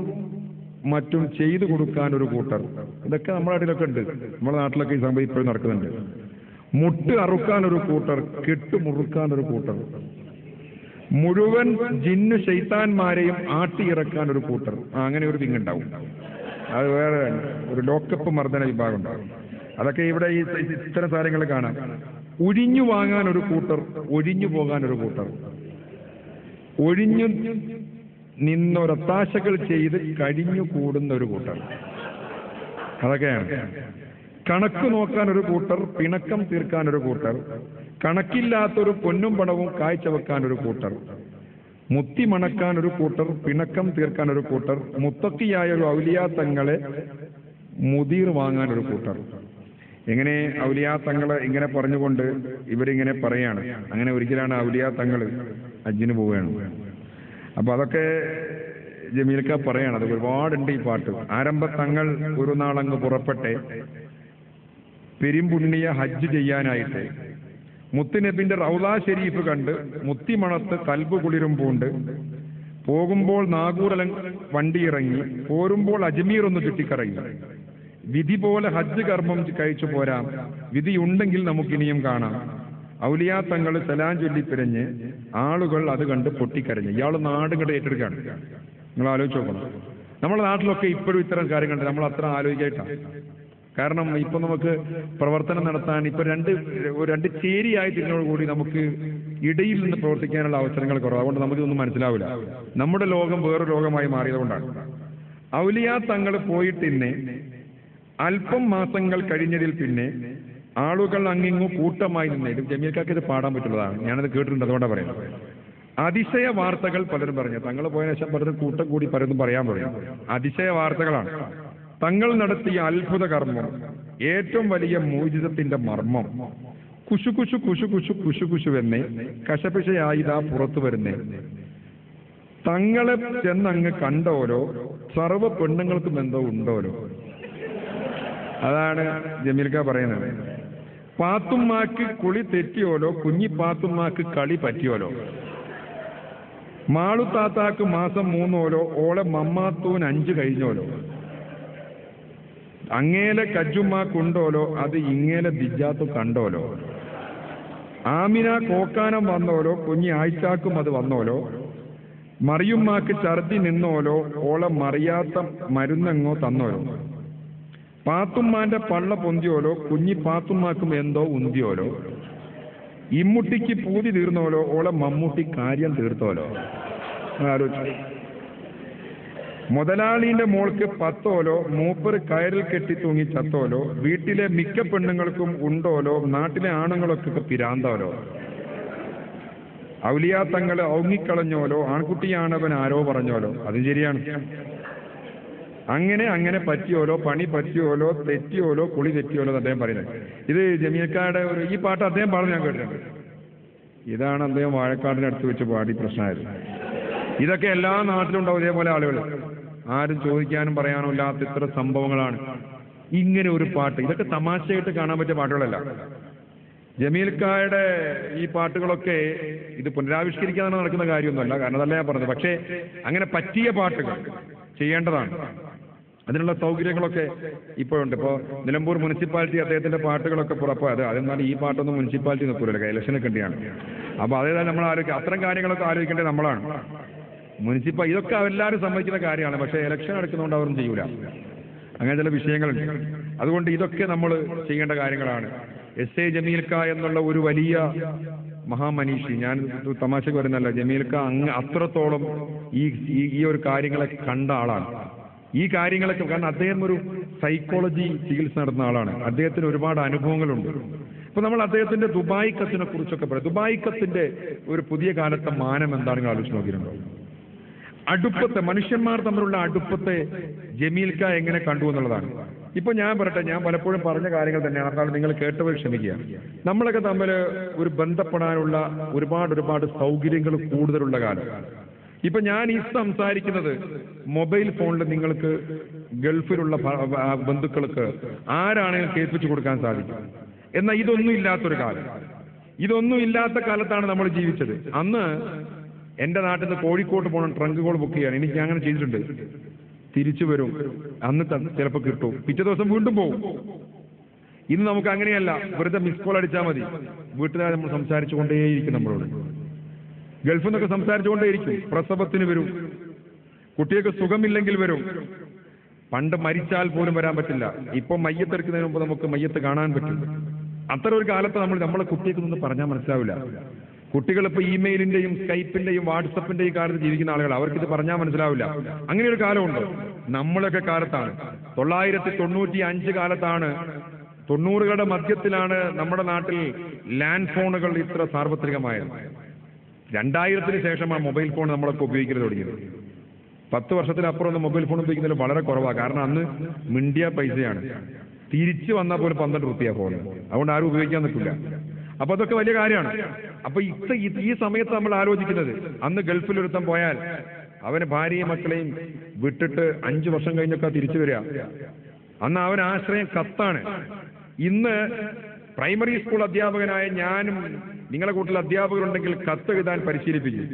മറ്റും ചെയ്തു കൊടുക്കാൻ ഒരു കൂട്ടർ. ഇതൊക്കെ നമ്മുടെ നാട്ടിലൊക്കെ ഉണ്ട്. നമ്മുടെ നാട്ടിലൊക്കെ ഈ സംഭവം ഇപ്പോഴും നടക്കുന്നുണ്ട്. മുട്ട് അറുക്കാൻ ഒരു കൂട്ടർ, കെട്ടുമുറുക്കാൻ ഒരു കൂട്ടർ, മുഴുവൻ ജിന്നു ശൈത്താന്മാരെയും ആട്ടിയിറക്കാൻ ഒരു കൂട്ടർ. അങ്ങനെ ഒരു തിങ്ങുണ്ടാവും. അത് വേറെ ഒരു ലോക്കപ്പ് മർദ്ദന വിഭാഗം ഉണ്ടാവും. അതൊക്കെ ഇവിടെ ഈ ഇത്തരം കാര്യങ്ങൾ കാണാം. ഒഴിഞ്ഞു വാങ്ങാൻ ഒരു കൂട്ടർ, ഒഴിഞ്ഞു പോകാൻ ഒരു കൂട്ടർ, ഒഴിഞ്ഞു നിന്നൊരത്താശകൾ ചെയ്ത് കഴിഞ്ഞു കൂടുന്ന ഒരു കൂട്ടർ. അതൊക്കെയാണ്. കണക്ക് നോക്കാൻ ഒരു കൂട്ടർ, പിണക്കം തീർക്കാൻ ഒരു കൂട്ടർ, കണക്കില്ലാത്തൊരു പൊന്നും പണവും കാഴ്ചവെക്കാൻ ഒരു കൂട്ടർ, മുത്തി മണക്കാൻ ഒരു കൂട്ടർ, പിണക്കം തീർക്കാൻ ഒരു കൂട്ടർ, മുത്തക്കിയായ ഒരു ഔലിയാ തങ്ങളെ മുദീർ വാങ്ങാൻ ഒരു കൂട്ടർ. എങ്ങനെ ഔലിയാ തങ്ങള് ഇങ്ങനെ പറഞ്ഞുകൊണ്ട് ഇവരിങ്ങനെ പറയാണ്. അങ്ങനെ ഒരിക്കലാണ് ഔലിയാ തങ്ങള് ഹജ്ജിന് പോവുകയാണ്. അപ്പൊ അതൊക്കെ ജമീൽക്ക പറയാണ്. അത് ഒരുപാടുണ്ട് ഈ പാട്ട്. തങ്ങൾ ഒരു നാളങ്ങ് പുറപ്പെട്ടെ പെരുമ്പുണ്ണിയ ഹജ്ജ് ചെയ്യാനായിട്ട് മുത്തുനബിന്റെ റൗള ഷരീഫ് കണ്ട് മുത്തിമണത്ത് കൽബ് കുളിരും പൂണ്ട് പോകുമ്പോൾ നാഗൂറല വണ്ടി ഇറങ്ങി പോരുമ്പോൾ അജ്മീർ ഒന്ന് ചുറ്റിക്കറങ്ങി വിധി പോലെ ഹജ്ജ് കർമ്മം കഴിച്ചു പോരാം വിധിയുണ്ടെങ്കിൽ നമുക്കിനിയും കാണാം. ഔലിയാ തങ്ങൾ സലാം ചൊല്ലിപ്പിരഞ്ഞ് ആളുകൾ അത് കണ്ട് പൊട്ടിക്കരഞ്ഞു. ഇയാൾ നാട് കണ്ട് ഏറ്റെടുക്കുകയാണ്. നിങ്ങൾ ആലോചിച്ച് നോക്കണം. നമ്മുടെ നാട്ടിലൊക്കെ ഇപ്പോഴും ഇത്തരം കാര്യങ്ങളുണ്ട്. നമ്മൾ അത്ര ആലോചിക്കായിട്ടാണ്. കാരണം ഇപ്പൊ നമുക്ക് പ്രവർത്തനം നടത്താൻ ഇപ്പൊ രണ്ട് ചേരിയായി തിരിഞ്ഞോടുകൂടി നമുക്ക് ഇടയിൽ നിന്ന് പ്രവർത്തിക്കാനുള്ള അവസരങ്ങൾ കുറവ്. അതുകൊണ്ട് നമുക്കിതൊന്നും മനസ്സിലാവില്ല. നമ്മുടെ ലോകം വേറൊരു ലോകമായി മാറിയതുകൊണ്ടാണ്. ഔലിയാ തങ്ങൾ പോയിട്ടിന്നെ അല്പം മാസങ്ങൾ കഴിഞ്ഞതിൽ പിന്നെ ആളുകൾ അങ്ങിങ്ങു കൂട്ടമായി നിന്നേലും ജമീൽക്കാക്ക് ഇത് പാടാൻ പറ്റുള്ളതാണ്. ഞാനത് കേട്ടിട്ടുണ്ട്, അതുകൊണ്ടാണ് പറയുന്നത്. അതിശയ വാർത്തകൾ പലരും പറഞ്ഞു. തങ്ങൾ പോയ ശേഷം പലരും കൂട്ടം കൂടി പലതും പറയാൻ പറയും. അതിശയ വാർത്തകളാണ്. തങ്ങൾ നടത്തിയ അത്ഭുത കർമ്മം, ഏറ്റവും വലിയ മോചിതത്തിന്റെ മർമ്മം, കുശു കുശു കുശു കുശു കുശു കുശുവെന്നേ കശപിശയായിതാ പുറത്തു വരുന്നേ. തങ്ങളെ ചെന്നങ്ങ് കണ്ടോലോ സർവ്വ പെണ്ണുങ്ങൾക്കും എന്തോ ഉണ്ടോലോ. അതാണ് ജമീൽക്ക പറയുന്നത്. പാത്തുമ്മാക്ക് കുളി തെറ്റിയോലോ കുഞ്ഞി പാത്തുമ്മാക്ക് കളി പറ്റിയോലോ. മാളുത്താത്താക്ക് മാസം 3 ഓളെ മമ്മാത്തൂൻ 5 കഴിഞ്ഞോലോ. അങ്ങേലെ കജ്ജുമ്മാക്കുണ്ടോലോ അത് ഇങ്ങേലെ ദിജാത്തു കണ്ടോലോ. ആമിന കോക്കാനം വന്നോലോ കുഞ്ഞി ആഴ്ചാക്കും അത് വന്നോലോ. മറിയുമ്മാക്ക് ഛർദി നിന്നോലോ ഓളെ മറിയാത്ത മരുന്നെങ്ങോ തന്നോലോ. പാത്തുമ്മാന്റെ പള്ള പൊന്തിയോലോ കുഞ്ഞി പാത്തുമ്മാക്കും എന്തോ ഉന്തിയോലോ. ഇമ്മുട്ടിക്ക് പൂതി തീർന്നോലോ ഓളെ മമ്മൂട്ടി കാര്യം തീർത്തോലോ. ആലോചിച്ചു. മുതലാളിന്റെ മോൾക്ക് 10 മൂപ്പർ കയറിൽ കെട്ടി തൂങ്ങി ചത്തോലോ. വീട്ടിലെ മിക്ക പെണ്ണുങ്ങൾക്കും ഉണ്ടോലോ നാട്ടിലെ ആണുങ്ങളൊക്കെ പിരാന്തോലോ. ഔലിയാ തങ്ങള് ഔങ്ങിക്കളഞ്ഞോലോ ആൺകുട്ടിയാണവൻ ആരോ പറഞ്ഞോലോ. അത് ശരിയാണ്. അങ്ങനെ പറ്റിയോലോ പണി പറ്റിയോലോ തെറ്റിയോലോ കുളി തെറ്റിയോലോ അദ്ദേഹം പറയുന്നത്. ഇത് ജമീൽക്കാരുടെ ഈ പാട്ട് അദ്ദേഹം പാടുന്നത് ഞാൻ കേട്ടിട്ടുണ്ട്. ഇതാണ് അദ്ദേഹം വാഴക്കാടിനടുത്ത് വെച്ച് പാടി പ്രശ്നമായത്. ഇതൊക്കെ എല്ലാ നാട്ടിലും ഉണ്ടാവും ഇതേപോലെ ആളുകൾ. ആരും ചോദിക്കാനും പറയാനും ഇല്ലാത്ത ഇത്ര സംഭവങ്ങളാണ്. ഇങ്ങനെ ഒരു പാട്ട്, ഇതൊക്കെ തമാശയായിട്ട് കാണാൻ പറ്റിയ പാട്ടുകളല്ല. ജമീൽക്കായുടെ ഈ പാട്ടുകളൊക്കെ ഇത് പുനരാവിഷ്കരിക്കാതെ നടക്കുന്ന കാര്യമൊന്നുമല്ല. കാരണം അതല്ല ഞാൻ പറഞ്ഞത്. പക്ഷേ അങ്ങനെ പറ്റിയ പാട്ടുകൾ ചെയ്യേണ്ടതാണ്. അതിനുള്ള സൗകര്യങ്ങളൊക്കെ ഇപ്പോഴുണ്ട്. ഇപ്പോൾ നിലമ്പൂർ മുനിസിപ്പാലിറ്റി അദ്ദേഹത്തിന്റെ പാട്ടുകളൊക്കെ പുറപ്പായത്. അതെന്നാൽ ഈ പാട്ടൊന്നും മുനിസിപ്പാലിറ്റി നിൽക്കൂലല്ലോ, ഇലക്ഷനൊക്കെ ഉണ്ടെയാണ്. അപ്പോൾ അതേതായാലും നമ്മൾ ആലോചിക്കുക. അത്തരം കാര്യങ്ങളൊക്കെ ആലോചിക്കേണ്ടത് നമ്മളാണ്. ഇതൊക്കെ എല്ലാവരും സമ്മതിക്കുന്ന കാര്യമാണ്. പക്ഷേ ഇലക്ഷൻ എടുക്കുന്നതുകൊണ്ട് അവരും ചെയ്യൂല. അങ്ങനെ ചില വിഷയങ്ങളുണ്ട്. അതുകൊണ്ട് ഇതൊക്കെ നമ്മൾ ചെയ്യേണ്ട കാര്യങ്ങളാണ്. എസ്.എ. ജമീൽക്ക എന്നുള്ള ഒരു വലിയ മഹാമനീഷി, ഞാൻ തമാശക്ക് വരുന്നല്ല, ജമീൽക്ക അത്രത്തോളം ഈ ഒരു കാര്യങ്ങളെ കണ്ട ആളാണ്. ഈ കാര്യങ്ങളൊക്കെ കാരണം അദ്ദേഹം ഒരു സൈക്കോളജി ചികിത്സ നടത്തുന്ന ആളാണ്. അദ്ദേഹത്തിന് ഒരുപാട് അനുഭവങ്ങളുണ്ട്. ഇപ്പൊ നമ്മൾ അദ്ദേഹത്തിന്റെ ദുബായ് കത്തിനെ കുറിച്ചൊക്കെ പറയാം. ദുബായ് കത്തിന്റെ ഒരു പുതിയ കാലത്തെ മാനം എന്താണെന്ന് ആലോചിച്ച് നോക്കിയിട്ടുണ്ടോ? അടുപ്പത്തെ മനുഷ്യന്മാർ തമ്മിലുള്ള അടുപ്പത്തെ ജമീൽക്ക എങ്ങനെ കണ്ടു എന്നുള്ളതാണ്. ഇപ്പൊ ഞാൻ പറയട്ടെ, ഞാൻ പലപ്പോഴും പറഞ്ഞ കാര്യങ്ങൾ തന്നെയാണ്. അതാണ് നിങ്ങൾ കേട്ടവർ ക്ഷമിക്കുക. നമ്മളൊക്കെ തമ്മിൽ ഒരു ബന്ധപ്പെടാനുള്ള ഒരുപാട് സൗകര്യങ്ങൾ കൂടുതലുള്ള കാലം. ഇപ്പൊ ഞാൻ ഈ സംസാരിക്കുന്നത് മൊബൈൽ ഫോണിൽ നിങ്ങൾക്ക് ഗൾഫിലുള്ള ബന്ധുക്കൾക്ക് ആരാണെങ്കിലും കേൾപ്പിച്ചു കൊടുക്കാൻ സാധിക്കും. എന്നാൽ ഇതൊന്നും ഇല്ലാത്തൊരു കാലം, ഇതൊന്നും ഇല്ലാത്ത കാലത്താണ് നമ്മൾ ജീവിച്ചത്. അന്ന് എന്റെ നാട്ടിൽ നിന്ന് കോഴിക്കോട്ട് പോകണം, ട്രങ്ക് കോൾ ബുക്ക് ചെയ്യാൻ. എനിക്ക് അങ്ങനെ ചെയ്തിട്ടുണ്ട്. തിരിച്ചു വരും, അന്ന് ചിലപ്പോൾ കിട്ടും, പിറ്റേ ദിവസം വീണ്ടും പോകും. ഇന്ന് നമുക്ക് അങ്ങനെയല്ല. വെറുതെ മിസ് കോൾ അടിച്ചാൽ മതി, വീട്ടുകാർ നമ്മൾ സംസാരിച്ചു കൊണ്ടേയിരിക്കും. നമ്മളോട് ഗൾഫിൽ നിന്നൊക്കെ സംസാരിച്ചുകൊണ്ടേയിരിക്കും. പ്രസവത്തിന് വരും, കുട്ടികൾക്ക് സുഖമില്ലെങ്കിൽ വരും. പണ്ട് മരിച്ചാൽ പോലും വരാൻ പറ്റില്ല. ഇപ്പൊ മയ്യത്തെടുക്കുന്നതിന് മുമ്പ് നമുക്ക് മയ്യത്ത് കാണാൻ പറ്റും. അത്തരം ഒരു കാലത്ത് നമ്മളെ കുട്ടികൾക്ക് ഒന്നും പറഞ്ഞാൽ മനസ്സിലാവില്ല. കുട്ടികൾ ഇപ്പൊ ഇമെയിലിന്റെയും സ്കൈപ്പിന്റെയും വാട്സപ്പിന്റെയും കാലത്ത് ജീവിക്കുന്ന ആളുകൾ, അവർക്കിത് പറഞ്ഞാൽ മനസ്സിലാവില്ല. അങ്ങനെ ഒരു കാലമുണ്ട്. നമ്മളൊക്കെ കാലത്താണ് 995 കാലത്താണ്, 90കളുടെ മധ്യത്തിലാണ് നമ്മുടെ നാട്ടിൽ ലാൻഡ് ഫോണുകൾ ഇത്ര സാർവത്രികമായത്. 2000-ന് ശേഷമാണ് മൊബൈൽ ഫോൺ നമ്മളൊക്കെ ഉപയോഗിക്കുന്നത് തുടങ്ങിയത്. 10 വർഷത്തിനപ്പുറം ഒന്ന് മൊബൈൽ ഫോൺ ഉപയോഗിക്കുന്നതിൽ വളരെ കുറവാണ്. കാരണം അന്ന് മിണ്ടിയ പൈസയാണ്. തിരിച്ചു വന്നാൽ പോലും 12 റുപ്യ ഫോൺ. അതുകൊണ്ട് ആരും ഉപയോഗിക്കാൻ നിൽക്കില്ല. അപ്പൊ അതൊക്കെ വലിയ കാര്യമാണ്. അപ്പൊ ഈ സമയത്ത് നമ്മൾ ആലോചിക്കുന്നത്, അന്ന് ഗൾഫിലൊരുത്തം പോയാൽ അവന് ഭാര്യയും മക്കളെയും വിട്ടിട്ട് 5 വർഷം കഴിഞ്ഞൊക്കെ തിരിച്ചു വരിക. അന്ന് അവൻ ആശ്രയം കത്താണ്. ഇന്ന് പ്രൈമറി സ്കൂൾ അധ്യാപകനായ ഞാനും നിങ്ങളെ കൂട്ടിൽ അധ്യാപകരുണ്ടെങ്കിൽ കത്ത് എഴുതാൻ പരിശീലിപ്പിക്കും.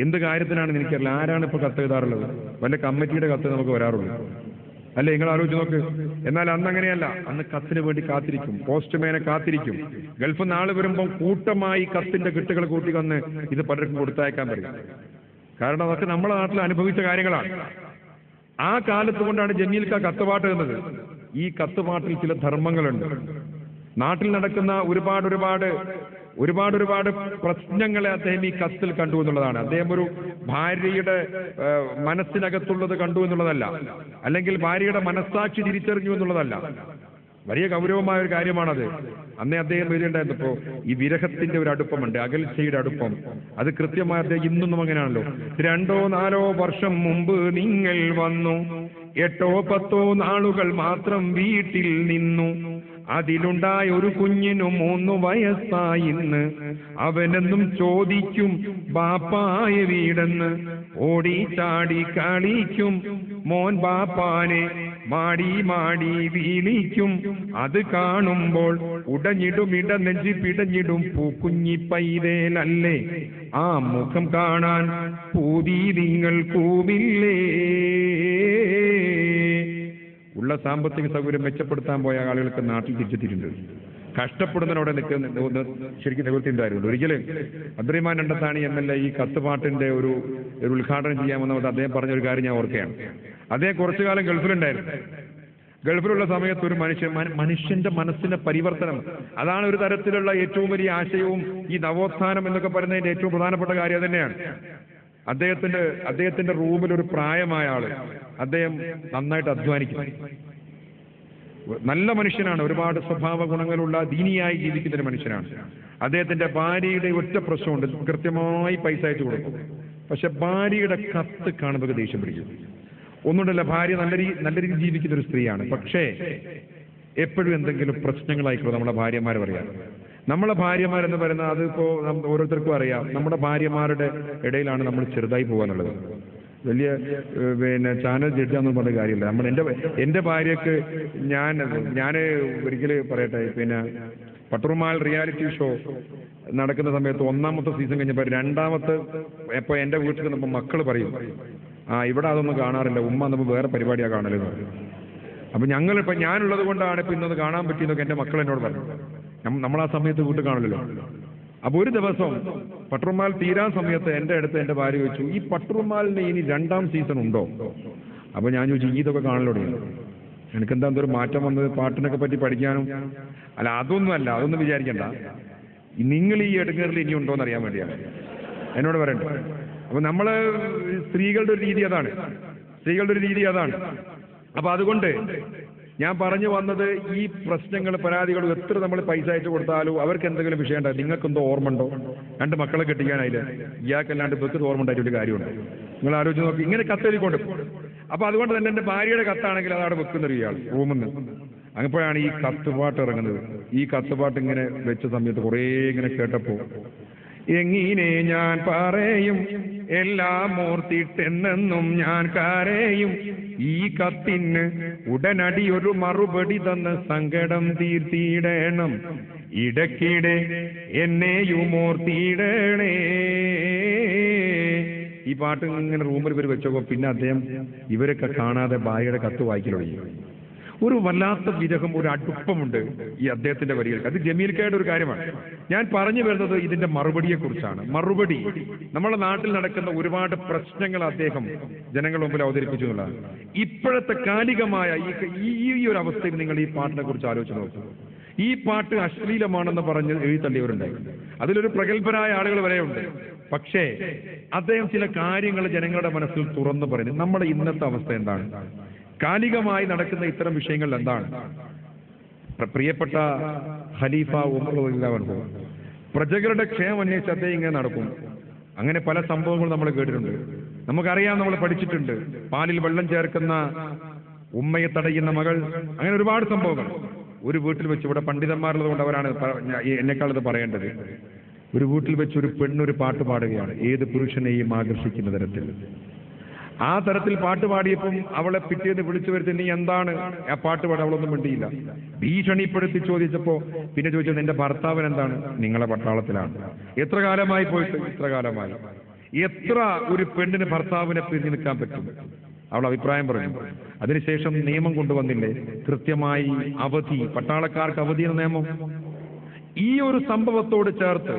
എന്ത് കാര്യത്തിനാണെന്ന് എനിക്കറിയില്ല. ആരാണ് ഇപ്പൊ കത്ത് എഴുതാറുള്ളത്? വല്ല കമ്മിറ്റിയുടെ കത്ത് നമുക്ക് വരാറുള്ളൂ അല്ലെ? നിങ്ങൾ ആലോചിച്ച് നോക്ക്. എന്നാൽ അന്ന് അങ്ങനെയല്ല. അന്ന് കത്തിന് വേണ്ടി കാത്തിരിക്കും, പോസ്റ്റ്മാനെ കാത്തിരിക്കും. ഗൾഫിൽ നാളെ വരുമ്പോൾ കൂട്ടമായി കത്തിന്റെ കെട്ടുകൾ കൂട്ടി വന്ന് ഇത് പലർക്കും കൊടുത്തയക്കാൻ പറ്റും. കാരണം അതൊക്കെ നമ്മുടെ നാട്ടിൽ അനുഭവിച്ച കാര്യങ്ങളാണ്. ആ കാലത്ത് കൊണ്ടാണ് ജമീൽക്ക കത്തുപാട്ട് എന്നത്. ഈ കത്തുപാട്ടിൽ ചില ധർമ്മങ്ങളുണ്ട്. നാട്ടിൽ നടക്കുന്ന ഒരുപാട് പ്രശ്നങ്ങളെ അദ്ദേഹം ഈ കത്തിൽ കണ്ടു എന്നുള്ളതാണ്. അദ്ദേഹം ഒരു ഭാര്യയുടെ മനസ്സിനകത്തുള്ളത് കണ്ടു എന്നുള്ളതല്ല, അല്ലെങ്കിൽ ഭാര്യയുടെ മനസ്സാക്ഷി തിരിച്ചറിഞ്ഞു എന്നുള്ളതല്ല. വലിയ ഗൗരവമായ ഒരു കാര്യമാണത്. അന്നേ അദ്ദേഹം എഴുതിണ്ടായിരുന്നപ്പോ ഈ വിരഹത്തിന്റെ ഒരു അടുപ്പമുണ്ട്, അകൽച്ചയുടെ അടുപ്പം. അത് കൃത്യമായി അദ്ദേഹം ഇന്നൊന്നും അങ്ങനെയാണല്ലോ. 2-4 വർഷം മുമ്പ് നിങ്ങൾ വന്നു, 8-10 നാളുകൾ മാത്രം വീട്ടിൽ നിന്നു. അതിലുണ്ടായ ഒരു കുഞ്ഞിനു 3 വയസ്സായിന്ന്. അവനെന്നും ചോദിക്കും ബാപ്പായ വീടെന്ന്. ഓടി ചാടി കളിക്കും മോൻ ബാപ്പാനെ, മാടി മാടി വീളിക്കും. അത് കാണുമ്പോൾ ഉടഞ്ഞിടും ഇടനെഞ്ചി പിടഞ്ഞിടും പൂക്കുഞ്ഞി പൈതേലല്ലേ. ആ മുഖം കാണാൻ പൂതി നിങ്ങൾ കൂവില്ലേ. ഉള്ള സാമ്പത്തിക സൗകര്യം മെച്ചപ്പെടുത്താൻ പോയ ആളുകൾക്ക് നാട്ടിൽ തിരിച്ചെത്തിയിട്ടുണ്ട്. കഷ്ടപ്പെടുന്നതിനോടെ ശരിക്കും നിവൃത്തിയുണ്ടായിരുന്നു. ഒരിക്കലും അബ്ദുറഹ്മാൻ രണ്ടത്താണി MLA ഈ കത്തുപാട്ടിന്റെ ഒരു ഉദ്ഘാടനം ചെയ്യാമെന്ന് അദ്ദേഹം പറഞ്ഞൊരു കാര്യം ഞാൻ ഓർക്കുകയാണ്. അദ്ദേഹം കുറച്ചു കാലം ഗൾഫിലുണ്ടായിരുന്നു. ഗൾഫിലുള്ള സമയത്ത് ഒരു മനുഷ്യന്റെ മനസ്സിന്റെ പരിവർത്തനം, അതാണ് ഒരു തരത്തിലുള്ള ഏറ്റവും വലിയ ആശയവും ഈ നവോത്ഥാനം എന്നൊക്കെ പറയുന്നതിന്റെ ഏറ്റവും പ്രധാനപ്പെട്ട കാര്യം തന്നെയാണ്. അദ്ദേഹത്തിന്റെ റൂമിൽ ഒരു പ്രായമായ ആള്, അദ്ദേഹം നന്നായിട്ട് അധ്വാനിക്കും, നല്ല മനുഷ്യനാണ്, ഒരുപാട് സ്വഭാവ ഗുണങ്ങളുള്ള ദീനിയായി ജീവിക്കുന്ന ഒരു മനുഷ്യനാണ്. അദ്ദേഹത്തിന്റെ ഭാര്യയുടെ ഒറ്റ പ്രശ്നമുണ്ട്, കൃത്യമായി പൈസ അയച്ചു കൊടുക്കും. പക്ഷെ ഭാര്യയുടെ കത്ത് കാണുമ്പോൾ ദേഷ്യം പിടിക്കും. ഒന്നുമില്ല, ഭാര്യ നല്ല രീതിയിൽ ജീവിക്കുന്ന ഒരു സ്ത്രീയാണ്. പക്ഷേ എപ്പോഴും എന്തെങ്കിലും പ്രശ്നങ്ങളായിക്കോ നമ്മളെ ഭാര്യമാരെ പറയാം. നമ്മളെ ഭാര്യമാരെന്ന് പറയുന്നത് അതിപ്പോ ഓരോരുത്തർക്കും അറിയാം. നമ്മുടെ ഭാര്യമാരുടെ ഇടയിലാണ് നമ്മൾ ചെറുതായി പോകാനുള്ളത്. വലിയ ചാനൽ ജഡ്ജാന്ന് പറഞ്ഞ കാര്യമില്ല. എന്റെ ഭാര്യക്ക് ഞാൻ ഒരിക്കൽ പറയട്ടെ, പട്ടുറുമാൽ റിയാലിറ്റി ഷോ നടക്കുന്ന സമയത്ത് 1ാമത്തെ സീസൺ കഴിഞ്ഞപ്പോൾ 2ാമത്തെ ഇപ്പൊ എന്റെ വീട്ടിൽ നിന്നപ്പോൾ മക്കൾ പറയും, ഇവിടെ അതൊന്നും കാണാറില്ല, ഉമ്മ നമ്മൾ വേറെ പരിപാടിയാണ് കാണലെന്ന് പറയും. അപ്പൊ ഞാനുള്ളത് കൊണ്ടാണ് ഇപ്പൊ ഇന്നത് കാണാൻ പറ്റിയെന്നൊക്കെ എന്റെ മക്കൾ എന്നോട് പറഞ്ഞു. നമ്മൾ ആ സമയത്ത് വീട്ടിൽ കാണുമല്ലോ. അപ്പൊ ഒരു ദിവസം പട്ടുറുമാൽ തീരാൻ സമയത്ത് എന്റെ അടുത്ത് എന്റെ ഭാര്യ ചോദിച്ചു, ഈ പട്ടുറുമാലിന് ഇനി 2ാം സീസൺ ഉണ്ടോ? അപ്പൊ ഞാൻ ചോദിച്ചു, ഇതൊക്കെ കാണലോടെ എനിക്കെന്താ എന്തൊരു മാറ്റം വന്നത്, പാട്ടിനൊക്കെ പറ്റി പഠിക്കാനും? അല്ല, അതൊന്നും വിചാരിക്കണ്ട, നിങ്ങൾ ഈ എടുങ്ങറിൽ ഇനി ഉണ്ടോന്ന് അറിയാൻ വേണ്ടിയാണ് എന്നോട് പറയണ്ടേ. അപ്പൊ നമ്മള് സ്ത്രീകളുടെ ഒരു രീതി അതാണ്. അപ്പൊ അതുകൊണ്ട് ഞാൻ പറഞ്ഞു വന്നത്, ഈ പ്രശ്നങ്ങൾ പരാതികളും എത്ര നമ്മൾ പൈസ അയച്ചു കൊടുത്താലും അവർക്ക് എന്തെങ്കിലും വിഷയം ഉണ്ടാവും. നിങ്ങൾക്കെന്തോ ഓർമ്മ ഉണ്ടോ? 2 മക്കളെ കെട്ടിക്കാനായില്ലേ, ഇയാൾക്കല്ലാണ്ട് വെക്കത് ഓർമ്മ ഉണ്ടായിട്ട് ഒരു കാര്യമുണ്ട്. നിങ്ങൾ ആലോചിച്ച് നോക്കി, ഇങ്ങനെ കത്തെഴുതിക്കൊണ്ട്. അപ്പൊ അതുകൊണ്ട് തന്നെ എന്റെ ഭാര്യയുടെ കത്താണെങ്കിൽ അതവിടെ വെക്കുന്നൊരു ഇയാൾ റൂമിൽ നിന്ന്. അങ്ങപ്പോഴാണ് ഈ കത്തുപാട്ട് ഇറങ്ങുന്നത്. ഈ കത്തുപാട്ട് ഇങ്ങനെ വെച്ച സമയത്ത് കുറേ ഇങ്ങനെ കേട്ടപ്പോ എങ്ങനെ ഞാൻ പറയും, എല്ലാം ഓർത്തിട്ടെന്നും ഞാൻ കരയും. ഈ കത്തിന് ഉടനടി ഒരു മറുപടി തന്ന് സങ്കടം തീർത്തിടണം. ഇടയ്ക്കിടെ എന്നെയും ഓർത്തിടണേ. ഈ പാട്ട് ഇങ്ങനെ റൂമിൽ ഇവർ വെച്ചപ്പോ പിന്നെ അദ്ദേഹം ഇവരൊക്കെ കാണാതെ ഭാര്യയുടെ കത്ത് വായിക്കൽ തുടങ്ങി. ഒരു വല്ലാത്ത വിരഹം, ഒരു അടുപ്പമുണ്ട് ഈ അദ്ദേഹത്തിന്റെ വരികൾക്ക്. അത് ജമീൽക്കയുടെ ഒരു കാര്യമാണ്. ഞാൻ പറഞ്ഞു വരുന്നത് ഇതിന്റെ മറുപടിയെക്കുറിച്ചാണ്. മറുപടി നമ്മുടെ നാട്ടിൽ നടക്കുന്ന ഒരുപാട് പ്രശ്നങ്ങൾ അദ്ദേഹം ജനങ്ങളുടെ മുമ്പിൽ അവതരിപ്പിച്ചു എന്നുള്ളതാണ്. ഇപ്പോഴത്തെ കാലികമായ ഈ ഒരു അവസ്ഥയിൽ നിങ്ങൾ ഈ പാട്ടിനെ കുറിച്ച് ആലോചിച്ച് നോക്കുക. ഈ പാട്ട് അശ്ലീലമാണെന്ന് പറഞ്ഞ് എഴുതിത്തള്ളിയവരുണ്ടായി. അതിലൊരു പ്രഗത്ഭരായ ആളുകൾ വരെയുണ്ട്. പക്ഷേ അദ്ദേഹം ചില കാര്യങ്ങൾ ജനങ്ങളുടെ മനസ്സിൽ തുറന്നു പറയുന്നത്. നമ്മുടെ ഇന്നത്തെ അവസ്ഥ എന്താണ്? കാലികമായി നടക്കുന്ന ഇത്തരം വിഷയങ്ങൾ എന്താണ്? പ്രിയപ്പെട്ട ഖലീഫ ഉമർ റളിയല്ലാഹു അൻഹു പ്രജകളുടെ ക്ഷേമം അന്വേഷിച്ച് അദ്ദേഹം ഇങ്ങനെ നടക്കും. അങ്ങനെ പല സംഭവങ്ങളും നമ്മൾ കേട്ടിട്ടുണ്ട്, നമുക്കറിയാം, നമ്മൾ പഠിച്ചിട്ടുണ്ട്. പാലിൽ വെള്ളം ചേർക്കുന്ന ഉമ്മയെ തടയുന്ന മകൾ, അങ്ങനെ ഒരുപാട് സംഭവങ്ങൾ ഒരു വീട്ടിൽ വെച്ച്. ഇവിടെ പണ്ഡിതന്മാരുള്ളത് കൊണ്ട് അവരാണ് എന്നെക്കാൾ ഇത് പറയേണ്ടത്. ഒരു വീട്ടിൽ വെച്ച് ഒരു പെണ്ണൊരു പാട്ട് പാടുകയാണ്, ഏത് പുരുഷനെയും ആകർഷിക്കുന്ന തരത്തിൽ. ആ തരത്തിൽ പാട്ട് പാടിയപ്പം അവളെ പിറ്റേന്ന് വിളിച്ചു വരുത്തി, നീ എന്താണ് ആ പാട്ട് പാടി? അവളൊന്നും മിണ്ടിയില്ല. ഭീഷണിപ്പെടുത്തി ചോദിച്ചപ്പോ പിന്നെ ചോദിച്ചത്, നിന്റെ ഭർത്താവിന് എന്താണ്? നിങ്ങളെ പട്ടാളത്തിലാണ്. എത്ര കാലമായി പോയിട്ട്? ഇത്ര കാലമായി. എത്ര ഒരു പെണ്ണിന് ഭർത്താവിനെ പിരിഞ്ഞു നിൽക്കാൻ പറ്റും? അവൾ അഭിപ്രായം പറഞ്ഞു. അതിനുശേഷം നിയമം കൊണ്ടുവന്നില്ലേ, കൃത്യമായി അവധി, പട്ടാളക്കാർക്ക് അവധി എന്ന നിയമം. ഈ ഒരു സംഭവത്തോട് ചേർത്ത്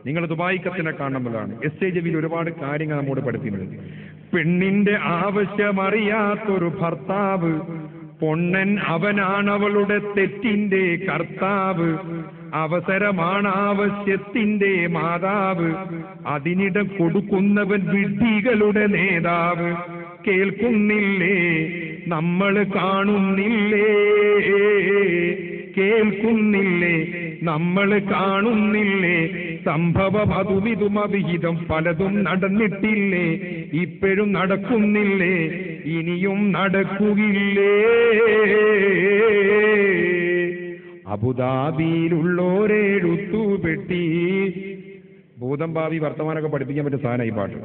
നിങ്ങൾ ദുബായ് കത്തിനെ കാണുമ്പോഴാണ് SAJV ഒരുപാട് കാര്യങ്ങൾ നമ്മോട് പഠിപ്പിക്കുന്നത്. പെണ്ണിന്റെ ആവശ്യമറിയാത്തൊരു ഭർത്താവ്, പൊണ്ണൻ അവനാണവളുടെ തെറ്റിന്റെ കർത്താവ്, അവസരമാണ് ആവശ്യത്തിന്റെ മാതാവ്, അതിനിടെ കൊടുക്കുന്നവൻ വിഡ്ഢികളുടെ നേതാവ്. കേൾക്കുന്നില്ലേ നമ്മൾ കാണുന്നില്ലേ, കേൾക്കുന്നില്ലേ നമ്മൾ കാണുന്നില്ലേ, സംഭവം അതുമിതും അവിഹിതം പലതും നടന്നിട്ടില്ലേ, ഇപ്പോഴും നടക്കുന്നില്ലേ, ഇനിയും നടക്കുകയില്ലേ. അബുദാബിയിലുള്ളോരെഴുത്തുപെട്ടി. ഭൂതം ഭാവി വർത്തമാനമൊക്കെ പഠിപ്പിക്കാൻ പറ്റിയ സാധനം ഈ പാട്ട്.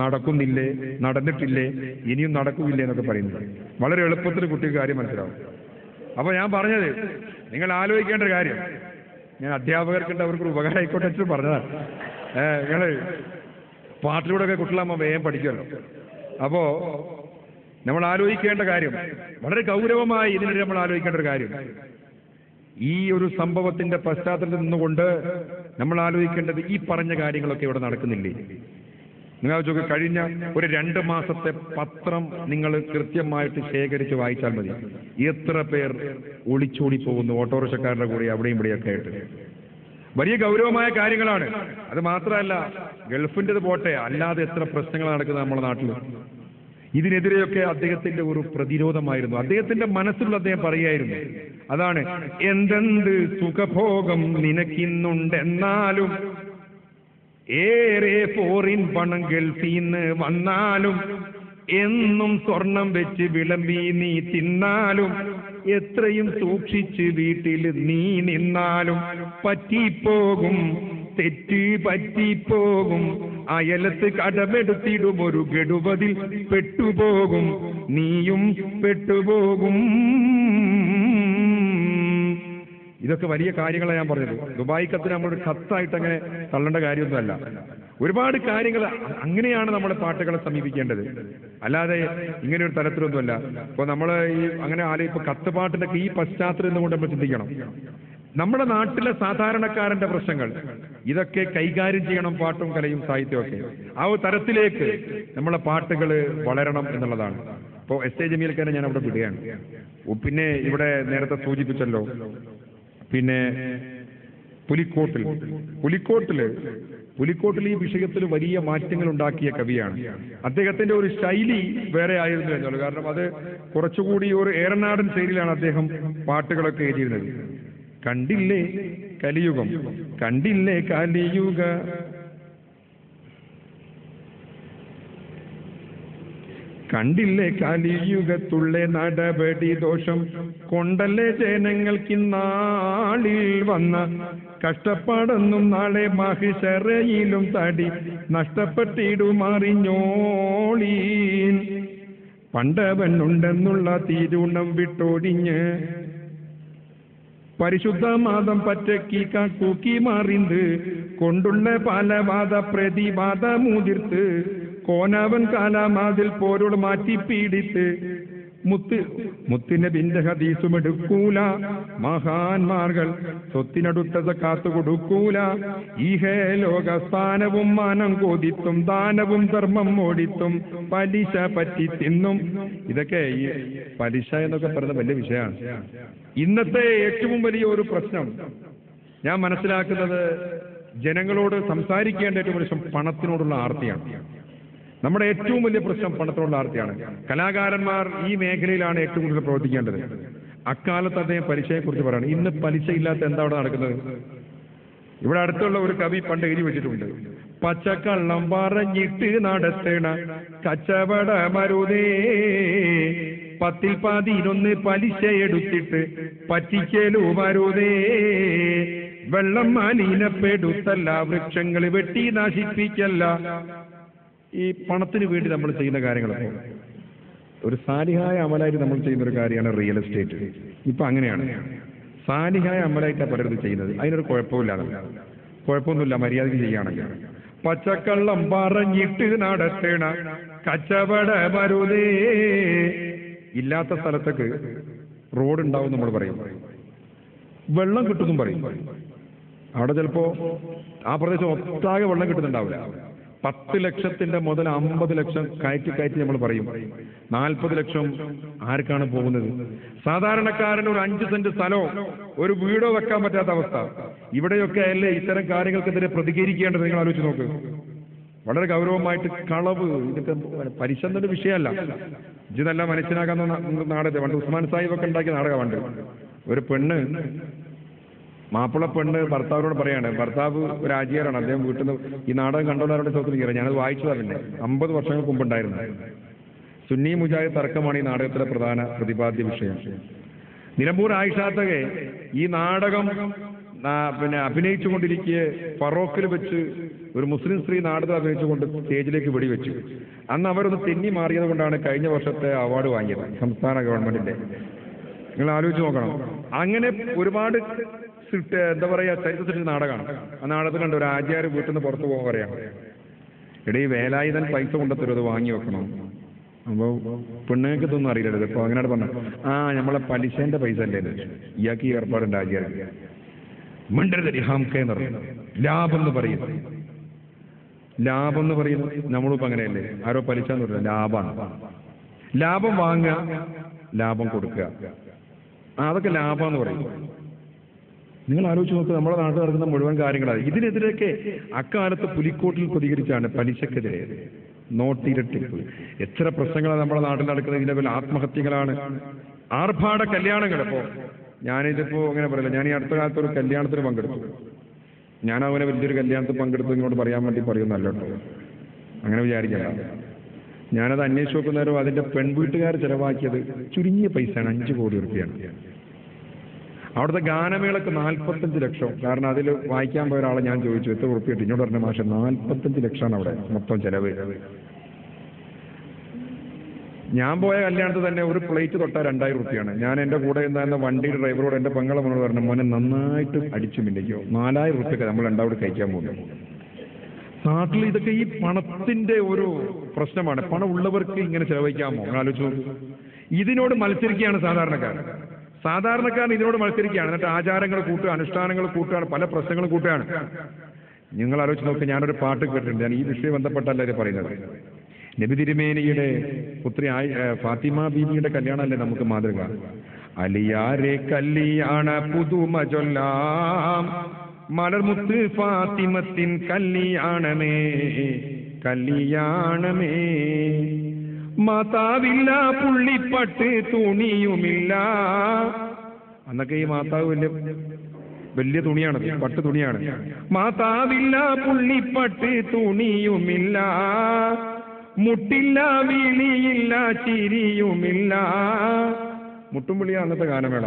നടക്കുന്നില്ലേ, നടന്നിട്ടില്ലേ, ഇനിയും നടക്കുകയില്ലേ എന്നൊക്കെ പറയുന്നത് വളരെ എളുപ്പത്തിൽ കുട്ടിക്ക് കാര്യം മനസ്സിലാവും. അപ്പൊ ഞാൻ പറഞ്ഞത്, നിങ്ങൾ ആലോചിക്കേണ്ട കാര്യം, ഞാൻ അധ്യാപകർക്കുണ്ട് അവർക്കൊരു ഉപകാരം ആയിക്കോട്ടെ പറഞ്ഞതാണ്. നിങ്ങള് പാട്ടിലൂടെ ഒക്കെ കുട്ടികളാകുമ്പോൾ വേഗം പഠിക്കുമല്ലോ. അപ്പോ നമ്മൾ ആലോചിക്കേണ്ട കാര്യം വളരെ ഗൗരവമായി ഇതിനെതിരെ നമ്മൾ ആലോചിക്കേണ്ട ഒരു കാര്യം, ഈ ഒരു സംഭവത്തിന്റെ പശ്ചാത്തലത്തിൽ നിന്നുകൊണ്ട് നമ്മൾ ആലോചിക്കേണ്ടത് ഈ പറഞ്ഞ കാര്യങ്ങളൊക്കെ ഇവിടെ നടക്കുന്നില്ലേ? നിങ്ങൾ കഴിഞ്ഞ ഒരു 2 മാസത്തെ പത്രം നിങ്ങൾ കൃത്യമായിട്ട് ശേഖരിച്ച് വായിച്ചാൽ മതി. എത്ര പേർ ഒളിച്ചോടി പോകുന്നു ഓട്ടോറിക്ഷക്കാരുടെ കൂടെ അവിടെയും ഇവിടെയൊക്കെ ആയിട്ട്. വലിയ ഗൗരവമായ കാര്യങ്ങളാണ്. അത് മാത്രമല്ല, ഗൾഫിൻ്റെത് പോട്ടെ, അല്ലാതെ എത്ര പ്രശ്നങ്ങൾ നടക്കുന്നത് നമ്മുടെ നാട്ടിൽ. ഇതിനെതിരെയൊക്കെ അദ്ദേഹത്തിന്റെ ഒരു പ്രതിരോധമായിരുന്നു. അദ്ദേഹത്തിന്റെ മനസ്സിലുള്ള അദ്ദേഹം പറയായിരുന്നു, അതാണ്, എന്തെന്ത് സുഖഭോഗം നിനക്കിന്നുണ്ടെന്നാലും, ഏറെ ഫോറിൻ പണം ഗൾഫീന്ന് വന്നാലും, എന്നും സ്വർണം വെച്ച് വിളമ്പി നീ തിന്നാലും, എത്രയും സൂക്ഷിച്ച് വീട്ടിൽ നീ നിന്നാലും, പറ്റിപ്പോകും തെറ്റ് പറ്റിപ്പോകും, അയലത്ത് കടമെടുത്തിടും ഒരു ഗഡുവതിൽ പെട്ടുപോകും, നീയും പെട്ടുപോകും. ഇതൊക്കെ വലിയ കാര്യങ്ങളാണ് ഞാൻ പറഞ്ഞത്. ദുബായ് കത്തിന് നമ്മളൊരു കത്തായിട്ട് അങ്ങനെ തള്ളേണ്ട കാര്യമൊന്നുമല്ല. ഒരുപാട് കാര്യങ്ങൾ അങ്ങനെയാണ് നമ്മുടെ പാട്ടുകളെ സമീപിക്കേണ്ടത്, അല്ലാതെ ഇങ്ങനെ ഒരു തരത്തിലൊന്നുമല്ല. ഇപ്പൊ നമ്മൾ ഈ അങ്ങനെ ഇപ്പൊ കത്ത് പാട്ടിന്റെ ഈ പശ്ചാത്തലം എന്നുകൊണ്ട് നമ്മൾ ചിന്തിക്കണം. നമ്മുടെ നാട്ടിലെ സാധാരണക്കാരന്റെ പ്രശ്നങ്ങൾ ഇതൊക്കെ കൈകാര്യം ചെയ്യണം പാട്ടും കലയും സാഹിത്യവും ഒക്കെ. ആ ഒരു തരത്തിലേക്ക് നമ്മളെ പാട്ടുകൾ വളരണം എന്നുള്ളതാണ്. ഇപ്പോൾ SAJ മീൽക്കാരെ ഞാൻ അവിടെ വിടുകയാണ്. പിന്നെ ഇവിടെ നേരത്തെ സൂചിപ്പിച്ചല്ലോ, പിന്നെ പുലിക്കോട്ടിൽ ഈ വിഷയത്തിൽ വലിയ മാറ്റങ്ങൾ ഉണ്ടാക്കിയ കവിയാണ്. അദ്ദേഹത്തിന്റെ ഒരു ശൈലി വേറെ ആയിരുന്നു എന്നുള്ളൂ. കാരണം അത് കുറച്ചുകൂടി ഒരു ഏറനാടൻ ശൈലിയിലാണ് അദ്ദേഹം പാട്ടുകളൊക്കെ എഴുതിയിരുന്നത്. കണ്ടില്ലേ കലിയുഗം, കണ്ടില്ലേ കലിയുഗ, കണ്ടില്ലേ കലിയുഗത്തുള്ള നടപടി ദോഷം കൊണ്ടല്ലേ ജനങ്ങൾക്കിന്നാളിൽ വന്ന കഷ്ടപ്പാടൊന്നും നാളെ മഹിഷറയിലും തടി നഷ്ടപ്പെട്ടിടുമറിഞ്ഞോളീൻ. പണ്ടവനുണ്ടെന്നുള്ള തീരുണം വിട്ടൊടിഞ്ഞ് പരിശുദ്ധ മാതം പറ്റക്കി കാക്കൂക്കി മറിந்து കൊണ്ടുള്ള പലവാദ പ്രതിവാദമുതിർത്ത് കോനവൻ കാലാമാതിൽ പോരോട് മാറ്റി പീഡിത്ത് മുത്തിന് ബിന്റെ ഹദീസും എടുക്കൂല, മഹാന്മാർകൾ സ്വത്തിനടുത്തത് കാത്തു കൊടുക്കൂല, ഈഹലോക സ്ഥാനവും മാനം കോതിത്തും ദാനവും ധർമ്മം ഓടിത്തും പലിശ പറ്റി തിന്നും. ഇതൊക്കെ ഈ പലിശ എന്നൊക്കെ പറയുന്ന വലിയ വിഷയമാണ്. ഇന്നത്തെ ഏറ്റവും വലിയ ഒരു പ്രശ്നം ഞാൻ മനസ്സിലാക്കുന്നത്, ജനങ്ങളോട് സംസാരിക്കേണ്ട ഏറ്റവും വലിയ പ്രശ്നം പണത്തിനോടുള്ള ആർത്തിയാണ്. നമ്മുടെ ഏറ്റവും വലിയ പ്രശ്നം പണത്തിനുള്ള ആർത്തിയാണ്. കലാകാരന്മാർ ഈ മേഖലയിലാണ് ഏറ്റവും കൂടുതൽ പ്രവർത്തിക്കേണ്ടത്. അക്കാലത്ത് അദ്ദേഹം പലിശയെക്കുറിച്ച് പറയണം. ഇന്ന് പലിശ ഇല്ലാത്ത എന്താ അവിടെ നടക്കുന്നത്? ഇവിടെ അടുത്തുള്ള ഒരു കവി പണ്ട് എഴുതി വെച്ചിട്ടുണ്ട്, പച്ചക്കള്ളം പറഞ്ഞിട്ട് നടത്തണ കച്ചവട മരുതേ, 10 11 പലിശ എടുത്തിട്ട് പറ്റിക്കലു വരുതേ. വെള്ളം മലിനപ്പെടുത്തല്ല, വൃക്ഷങ്ങൾ വെട്ടി നശിപ്പിക്കല്ല. ഈ പണത്തിന് വേണ്ടി നമ്മൾ ചെയ്യുന്ന കാര്യങ്ങളൊക്കെ ഒരു സാലിഹായ അമലായിട്ട് നമ്മൾ ചെയ്യുന്ന ഒരു കാര്യമാണ് റിയൽ എസ്റ്റേറ്റ്. ഇപ്പൊ അങ്ങനെയാണ്, സാലിഹായ അമലായിട്ടാണ് പലരും ചെയ്യുന്നത്. അതിനൊരു കുഴപ്പമൊന്നുമില്ല, മര്യാദയ്ക്ക് ചെയ്യുകയാണെങ്കിൽ. പച്ചക്കള്ളം പറഞ്ഞിട്ട് നടത്തണ കച്ചവട വരുതേ. ഇല്ലാത്ത സ്ഥലത്തേക്ക് റോഡ് ഉണ്ടാവും നമ്മൾ പറയും, വെള്ളം കിട്ടുമെന്നും പറയും. അവിടെ ചിലപ്പോ ആ പ്രദേശം ഒട്ടാകെ വെള്ളം കിട്ടുന്നുണ്ടാവില്ല. 10 ലക്ഷത്തിന്റെ മുതൽ 50 ലക്ഷം കയറ്റി നമ്മൾ പറയും. 40 ലക്ഷം ആർക്കാണ് പോകുന്നത്? സാധാരണക്കാരന് ഒരു 5 സെന്റ് സ്ഥലമോ ഒരു വീടോ വെക്കാൻ പറ്റാത്ത അവസ്ഥ. ഇവിടെയൊക്കെ അല്ലേ ഇത്തരം കാര്യങ്ങൾക്കെതിരെ പ്രതികരിക്കേണ്ടത്? നിങ്ങൾ ആലോചിച്ച് നോക്ക്. വളരെ ഗൗരവമായിട്ട് കളവ്, ഇതൊക്കെ പരിശോധനയുടെ വിഷയമല്ല. ഇതെല്ല മനസ്സിലാക്കാവുന്ന നാടകത്തെ പണ്ട് ഉസ്മാൻ സാഹിബ് ഒക്കെ ഉണ്ടാക്കിയ നാടകമുണ്ട്. ഒരു പെണ്ണ്, മാപ്പിള പെണ്ണ് ഭർത്താവിനോട് പറയാണ്, ഭർത്താവ് ഒരു ആചാരാണ്, അദ്ദേഹം വീട്ടിൽ നിന്ന് ഈ നാടകം കണ്ടോളാരുടെ ചോദ്യത്തിൽ കയറി. ഞാനത് വായിച്ചതാ. പിന്നെ 50 വർഷങ്ങൾക്ക് മുമ്പുണ്ടായിരുന്നു. സുന്നി മുജാഹിദ് തർക്കമാണ് ഈ നാടകത്തിലെ പ്രധാന പ്രതിപാദ്യ വിഷയം. നിലമ്പൂർ ആയിഷാത്തകെ ഈ നാടകം അഭിനയിച്ചുകൊണ്ടിരിക്കെ ഫറോക്കിൽ വെച്ച് ഒരു മുസ്ലിം സ്ത്രീ നാടകം അഭിനയിച്ചുകൊണ്ട് സ്റ്റേജിലേക്ക് വെടിവെച്ചു. അന്ന് അവരൊന്ന് തെന്നി മാറിയത് കൊണ്ടാണ് കഴിഞ്ഞ വർഷത്തെ അവാർഡ് വാങ്ങിയത് സംസ്ഥാന ഗവൺമെന്റിന്റെ. നിങ്ങൾ ആലോചിച്ച് നോക്കണം. അങ്ങനെ ഒരുപാട് എന്താ പറയാ ചരിത്രത്തിൽ നാടകമാണ്. ആ നാടകത്തിൽ കണ്ട് ഒരു ആചാര്യ വീട്ടിൽ നിന്ന് പുറത്തു പോകാൻ പറയാണ്, എടീ വേലായുധൻ പൈസ കൊണ്ടുത്തരും, അത് വാങ്ങി വെക്കണം. അപ്പോൾ പെണ്ണുങ്ങൾക്ക് ഇതൊന്നും അറിയില്ലത്. ഇപ്പൊ അങ്ങനെ പറഞ്ഞു, നമ്മളെ പലിശന്റെ പൈസ അല്ലേ ഇയാൾക്ക് ഈ ഏർപ്പാടുണ്ട് ആചാര്യ. മണ്ടരുത് ഹാംക്കെന്ന് പറയും, ലാഭം എന്ന് പറയുന്നത്. ലാഭം എന്ന് പറയുന്നത് നമ്മളിപ്പോ അങ്ങനെയല്ലേ, ആരോ പലിശ എന്ന് പറയുന്നത് ലാഭമാണ്. ലാഭം വാങ്ങുക, ലാഭം കൊടുക്കുക, അതൊക്കെ ലാഭമെന്ന് പറയും. നിങ്ങൾ ആലോചിച്ച് നോക്കുക, നമ്മുടെ നാട്ടിൽ നടക്കുന്ന മുഴുവൻ കാര്യങ്ങളാണ്. ഇതിനെതിരെയൊക്കെ അക്കാലത്ത് പുലിക്കോട്ടിൽ പ്രതികരിച്ചാണ് പലിശക്കെതിരെ. നോട്ടിരട്ടിപ്പ്, എത്ര പ്രശ്നങ്ങളാണ് നമ്മുടെ നാട്ടിൽ നടക്കുന്നത്. ഇതിന്റെ പേരിൽ ആത്മഹത്യകളാണ്, ആർഭാട കല്യാണങ്ങൾ. അപ്പോ ഞാനിതിപ്പോ അങ്ങനെ പറയില്ല, ഞാൻ ഈ അടുത്ത കാലത്ത് ഒരു കല്യാണത്തിന് പങ്കെടുത്തു. ഞാൻ അവനെ വലിയൊരു കല്യാണത്തിൽ പങ്കെടുത്തു ഇങ്ങോട്ട് പറയാൻ വേണ്ടി പറയുന്നല്ലോ കേട്ടോ, അങ്ങനെ വിചാരിക്കണ്ട. ഞാനത് അന്വേഷിച്ച് നോക്കുന്നേരം അതിന്റെ പെൺവീട്ടുകാർ ചെലവാക്കിയത് ചുരുങ്ങിയ പൈസയാണ്, 5 കോടി രൂപയാണ്. അവിടുത്തെ ഗാനമേളക്ക് 45 ലക്ഷം. കാരണം അതിൽ വായിക്കാൻ പോയ ഒരാളെ ഞാൻ ചോദിച്ചു, എത്ര ഉറുപ്പിയിട്ട്? എന്നോട് പറഞ്ഞ മാഷെ 45 ലക്ഷമാണ് അവിടെ മൊത്തം ചെലവ്. ഞാൻ പോയ കല്യാണത്തിൽ തന്നെ ഒരു പ്ലേറ്റ് തൊട്ടാൽ 2000 രൂപയാണ്. ഞാൻ എന്റെ കൂടെ എന്തായിരുന്ന വണ്ടിയുടെ ഡ്രൈവറോട് എന്റെ പെങ്ങളെ മോനോട് പറഞ്ഞു, മോനെ നന്നായിട്ട് അടിച്ചു മിന്നിക്കോ, 4000 രൂപയ്ക്ക് നമ്മൾ രണ്ടാമത് കഴിക്കാൻ പോകുന്നു. നാട്ടിൽ ഇതൊക്കെ ഈ പണത്തിന്റെ ഒരു പ്രശ്നമാണ്. പണം ഉള്ളവർക്ക് ഇങ്ങനെ ചെലവഴിക്കാമോ? ആലോചിച്ചു. ഇതിനോട് മത്സരിക്കുകയാണ് സാധാരണക്കാരൻ ഇതിനോട് മത്സരിക്കുകയാണ്. എന്നിട്ട് ആചാരങ്ങൾ കൂട്ടുക, അനുഷ്ഠാനങ്ങൾ കൂട്ടുകയാണ്, പല പ്രശ്നങ്ങളും കൂട്ടുകയാണ്. നിങ്ങൾ ആലോചിച്ച് നോക്ക്. ഞാനൊരു പാട്ട് കേട്ടിട്ടുണ്ട്, ഞാൻ ഈ വിഷയം ബന്ധപ്പെട്ടല്ല ഇത് പറയുന്നത്. നബി തിരുമേനിയുടെ പുത്രി ഫാത്തിമ ബീവിയുടെ കല്യാണമല്ലേ നമുക്ക് മാതൃക. അലിയാരെ കല്യാണ പുതുമ ചൊല്ലാം, മലർമുത്ത് ഫാത്തിമത്തിൻ കല്യാണമേ കല്യാണമേ. മാതാവില്ല പുള്ളിപ്പട്ട് തുണിയുമില്ല. അന്നൊക്കെ ഈ മാതാവ് വലിയ തുണിയാണ്, പട്ട് തുണിയാണ്. മാതാവില്ല പുള്ളിപ്പട്ട് തുണിയുമില്ല, മുട്ടില്ല വിളിയില്ല ചിരിയുമില്ല. മുട്ടും വിളിയ അന്നത്തെ ഗാനമേള.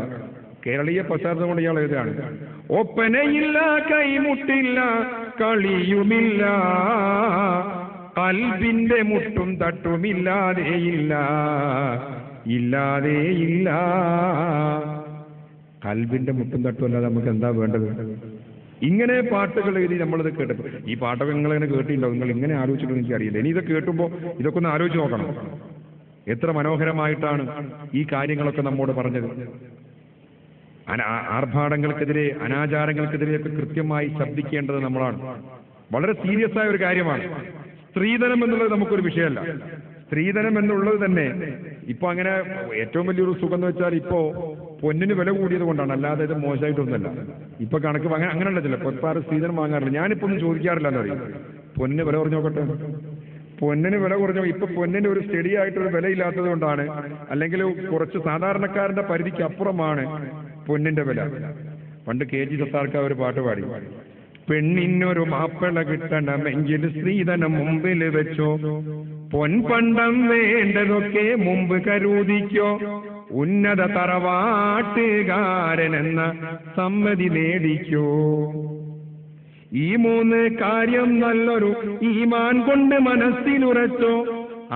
കേരളീയ പശ്ചാത്തലം കൊണ്ട് ഇയാൾ എഴുതുകയാണ്. ഒപ്പനയില്ല കൈമുട്ടില്ല കളിയുമില്ല, കൽബിന്റെ മുട്ടും തട്ടുമില്ലാതെയില്ല ഇല്ലാതെയില്ല. കൽബിന്റെ മുട്ടും തട്ടും അല്ലാതെ നമുക്ക് എന്താ വേണ്ടത്? ഇങ്ങനെ പാട്ടുകൾ എഴുതി നമ്മളിത് കേട്ടപ്പോൾ, ഈ പാട്ടൊക്കെ നിങ്ങൾ ഇങ്ങനെ കേട്ടിട്ടുണ്ടോ? നിങ്ങൾ ഇങ്ങനെ ആലോചിച്ചിട്ട് എനിക്ക് അറിയില്ല. ഇനി ഇത് കേട്ടുമ്പോൾ ഇതൊക്കെ ഒന്ന് ആലോചിച്ച് നോക്കണം. എത്ര മനോഹരമായിട്ടാണ് ഈ കാര്യങ്ങളൊക്കെ നമ്മോട് പറഞ്ഞത്. ആർഭാടങ്ങൾക്കെതിരെ, അനാചാരങ്ങൾക്കെതിരെയൊക്കെ കൃത്യമായി ശബ്ദിക്കേണ്ടത് നമ്മളാണ്. വളരെ സീരിയസ് ആയ ഒരു കാര്യമാണ്. സ്ത്രീധനം എന്നുള്ളത് നമുക്കൊരു വിഷയമല്ല. സ്ത്രീധനം എന്നുള്ളത് തന്നെ ഇപ്പൊ അങ്ങനെ ഏറ്റവും വലിയൊരു സുഖം എന്ന് വെച്ചാൽ ഇപ്പോ പൊന്നിന് വില കൂടിയത് കൊണ്ടാണ്, അല്ലാതെ ഇത് മോശമായിട്ടൊന്നുമല്ല. ഇപ്പൊ കണക്ക് അങ്ങനെയുള്ള ചില പൊപ്പാറ് സ്ത്രീധനം വാങ്ങാറില്ല. ഞാനിപ്പോ ഒന്നും ചോദിക്കാറില്ല എന്നറിയും. പൊന്നിന് വില കുറഞ്ഞു നോക്കട്ടെ. പൊന്നിന് വില കുറഞ്ഞു. ഇപ്പൊ പൊന്നിന് ഒരു സ്റ്റഡി ആയിട്ടൊരു വിലയില്ലാത്തത് കൊണ്ടാണ്, അല്ലെങ്കിൽ കുറച്ച് സാധാരണക്കാരന്റെ പരിധിക്ക് അപ്പുറമാണ് പൊന്നിന്റെ വില. പണ്ട് KG സത്താർക്ക് ഒരു പാട്ട് പാടി, പെണ്ണിനൊരു മാപ്പിള കിട്ടണമെങ്കിൽ സ്ത്രീധനം മുമ്പിൽ വെച്ചോ. പൊൻപണ്ടം വേണ്ടതൊക്കെ മുമ്പ് കരുതിക്കോ. ഉന്നത തറവാട്ടുകാരനെന്ന സമ്മതി നേടിക്കോ. ഈ 3 കാര്യം നല്ലൊരു ഈമാൻ കൊണ്ട് മനസ്സിലുറച്ചോ.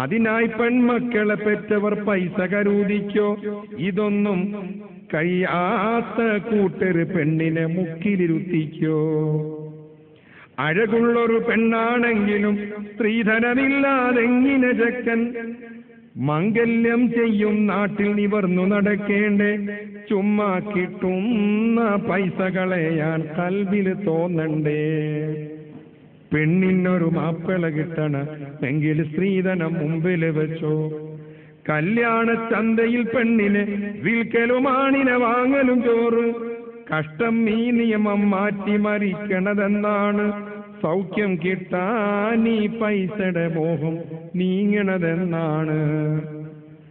അതിനായി പെൺമക്കളെ പെറ്റവർ പൈസ കരുതിക്കോ. ഇതൊന്നും കഴിയാത്ത കൂട്ടര് പെണ്ണിനെ മുക്കിലിരുത്തിക്കോ. അഴകുള്ളൊരു പെണ്ണാണെങ്കിലും സ്ത്രീധനമില്ലാതെങ്ങിനെ ചെക്കൻ മംഗല്യം ചെയ്യും. നാട്ടിൽ നിവർന്നു നടക്കേണ്ടേ. ചുമ്മാ കിട്ടുന്ന പൈസ കളയാൻ കൽവിൽ തോന്നണ്ടേ. പെണ്ണിനൊരു മാപ്പിള കിട്ടണമെങ്കിൽ സ്ത്രീധനം മുമ്പിൽ വെച്ചോ. കല്യാണ ചന്തയിൽ പെണ്ണിനെ വിൽക്കലുമാണിനെ വാങ്ങലും ചോറ്. കഷ്ടം ഈ നിയമം മാറ്റിമറിക്കണതെന്നാണ്. സൗഖ്യം കിട്ടാൻ ഈ പൈസയുടെ മോഹം നീങ്ങണതെന്നാണ്.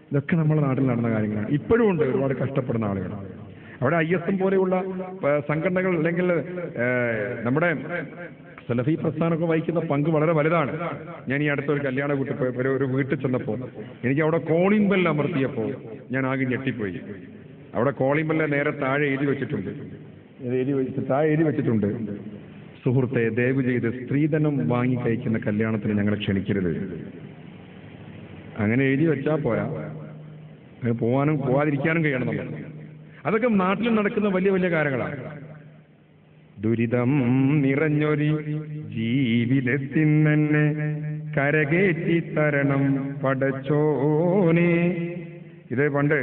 ഇതൊക്കെ നമ്മുടെ നാട്ടിൽ നടന്ന കാര്യങ്ങളാണ്. ഇപ്പോഴും ഉണ്ട് ഒരുപാട് കഷ്ടപ്പെടുന്ന ആളുകൾ. അവിടെ ISM പോലെയുള്ള സംഘടനകൾ അല്ലെങ്കിൽ നമ്മുടെ സലഫി പ്രസ്ഥാനമൊക്കെ വഹിക്കുന്ന പങ്ക് വളരെ വലുതാണ്. ഞാൻ ഈ അടുത്തൊരു കല്യാണ ഒരു വീട്ടിൽ ചെന്നപ്പോൾ എനിക്ക് അവിടെ കോളിംഗ് ബെൽ അമർത്തിയപ്പോൾ ഞാൻ ആകെ ഞെട്ടിപ്പോയി. അവിടെ കോളിംഗ് ബെല്ല് നേരെ താഴെ എഴുതി വെച്ചിട്ടുണ്ട്, സുഹൃത്തെ ദയവ് ചെയ്ത് സ്ത്രീധനം വാങ്ങി കഴിക്കുന്ന കല്യാണത്തിന് ഞങ്ങളെ ക്ഷണിക്കരുത്. അങ്ങനെ എഴുതി വെച്ചാൽ പോരാ, പോവാതിരിക്കാനും കഴിയണം നമ്മൾ. അതൊക്കെ നാട്ടിൽ നടക്കുന്ന വലിയ വലിയ കാര്യങ്ങളാണ്. ദുരിതം നിറഞ്ഞൊരു ജീവിതത്തിന്നെ കരകേറ്റി തരണം പടച്ചോനെ. ഇത് പണ്ട്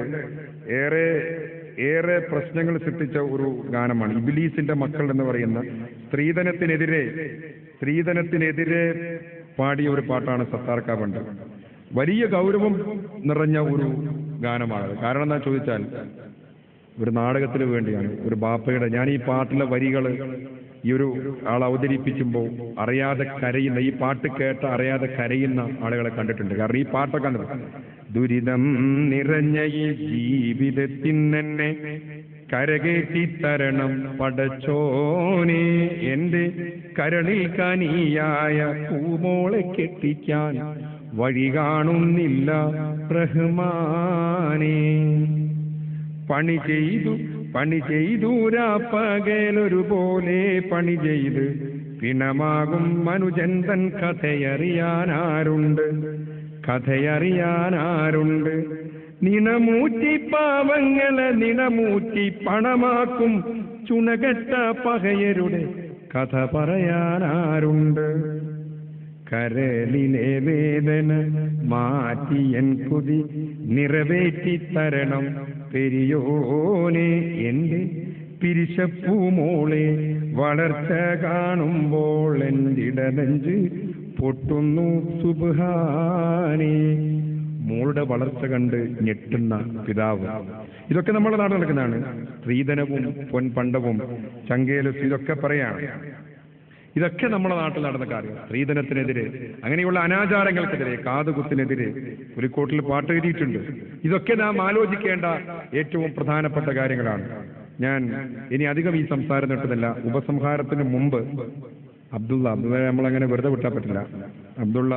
ഏറെ പ്രശ്നങ്ങൾ സൃഷ്ടിച്ച ഒരു ഗാനമാണ്. ഇബ്ലീസിന്റെ മക്കൾ എന്ന് പറയുന്ന സ്ത്രീധനത്തിനെതിരെ പാടിയ ഒരു പാട്ടാണ് സത്താർക്ക പണ്ട്. വലിയ ഗൗരവം നിറഞ്ഞ ഒരു ഗാനമാണ്. കാരണം എന്താ ചോദിച്ചാൽ ഒരു നാടകത്തിന് വേണ്ടിയാണ്. ഒരു ബാപ്പയുടെ, ഞാൻ ഈ പാട്ടിലെ വരികൾ ഈ ഒരു ആൾ അവതരിപ്പിക്കുമ്പോൾ അറിയാതെ കരയുന്ന, ഈ പാട്ട് കേട്ട് അറിയാതെ കരയുന്ന ആളുകളെ കണ്ടിട്ടുണ്ട്. കാരണം ഈ പാട്ടൊക്കെ ദുരിതം നിറഞ്ഞ ഈ ജീവിതത്തിന്നെ കരകേറ്റി തരണം പടച്ചോനെ. എന്റെ കരളിൽ കനിയായ പൂമോളെ കെട്ടിക്കാൻ വഴി കാണുന്നില്ല റഹ്മാനേ. പണി ചെയ്തു പകലൊരുപോലെ പണി ചെയ്ത് പിണമാകും മനുജന്തൻ കഥയറിയാനാരുണ്ട്. നിണമൂറ്റി പാവങ്ങളെ നിണമൂറ്റി പണമാക്കും ചുണകെട്ട പകയരുടെ കഥ പറയാനാരുണ്ട്. കരളിലെ വേദന മാറ്റിയൻ കുതി നിറവേറ്റി തരണം പെരിയോനെ. എന്റെ പിരിശപ്പൂമോളെ വളർച്ച കാണുമ്പോൾ എന്തിടനെഞ്ച് പൊട്ടുന്നു സുബ്ഹാനേ. മോളുടെ വളർച്ച കണ്ട് ഞെട്ടുന്ന പിതാവ്. ഇതൊക്കെ നമ്മുടെ നാട്ടിൽ നടക്കുന്നതാണ്. സ്ത്രീധനവും പൊൻപണ്ടവും ചങ്കേലസ് ഇതൊക്കെ പറയാണ്. ഇതൊക്കെ നമ്മുടെ നാട്ടിൽ നടന്ന കാര്യം. സ്ത്രീധനത്തിനെതിരെ, അങ്ങനെയുള്ള അനാചാരങ്ങൾക്കെതിരെ, കാതുകുത്തിനെതിരെ പുലിക്കോട്ടിൽ പാട്ട് എഴുതിയിട്ടുണ്ട്. ഇതൊക്കെ നാം ആലോചിക്കേണ്ട ഏറ്റവും പ്രധാനപ്പെട്ട കാര്യങ്ങളാണ്. ഞാൻ ഇനി അധികം ഈ സംസാരം നീട്ടുന്നില്ല. ഉപസംഹാരത്തിന് മുമ്പ് അബ്ദുള്ള നമ്മളങ്ങനെ വെറുതെ വിട്ടാൻ പറ്റില്ല. അബ്ദുള്ള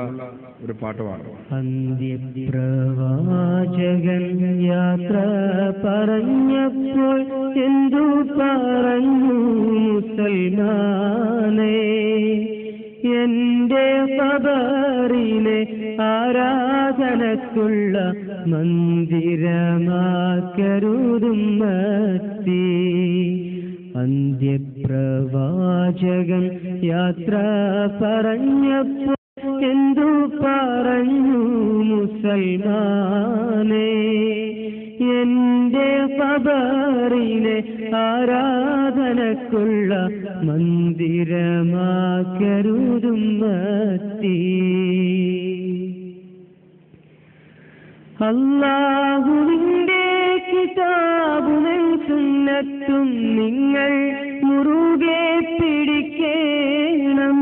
ഒരു പാട്ട് പാടും. അന്ത്യപ്രവാചകൻ യാത്ര പറഞ്ഞപ്പോൾ എന്തു പറഞ്ഞു മുസൽമാനേ. എന്റെ ഖബറിനെ ആരാധനക്കുള്ള മന്ദിരമാക്കരുതുമ്മത്തി. അന്ത്യപ്രവാചകൻ യാത്ര പറഞ്ഞപ്പോൾ എന്തു പറഞ്ഞു മുസൽമാനേ. എന്റെ ഖബറിനെ ആരാധനക്കുള്ള മന്ദിരമാക്കരുതുമ്മത്തി. അല്ലാഹുവിന്റെ കിതാബും സുന്നത്തും നിങ്ങൾ മുറുകെ പിടിക്കണം.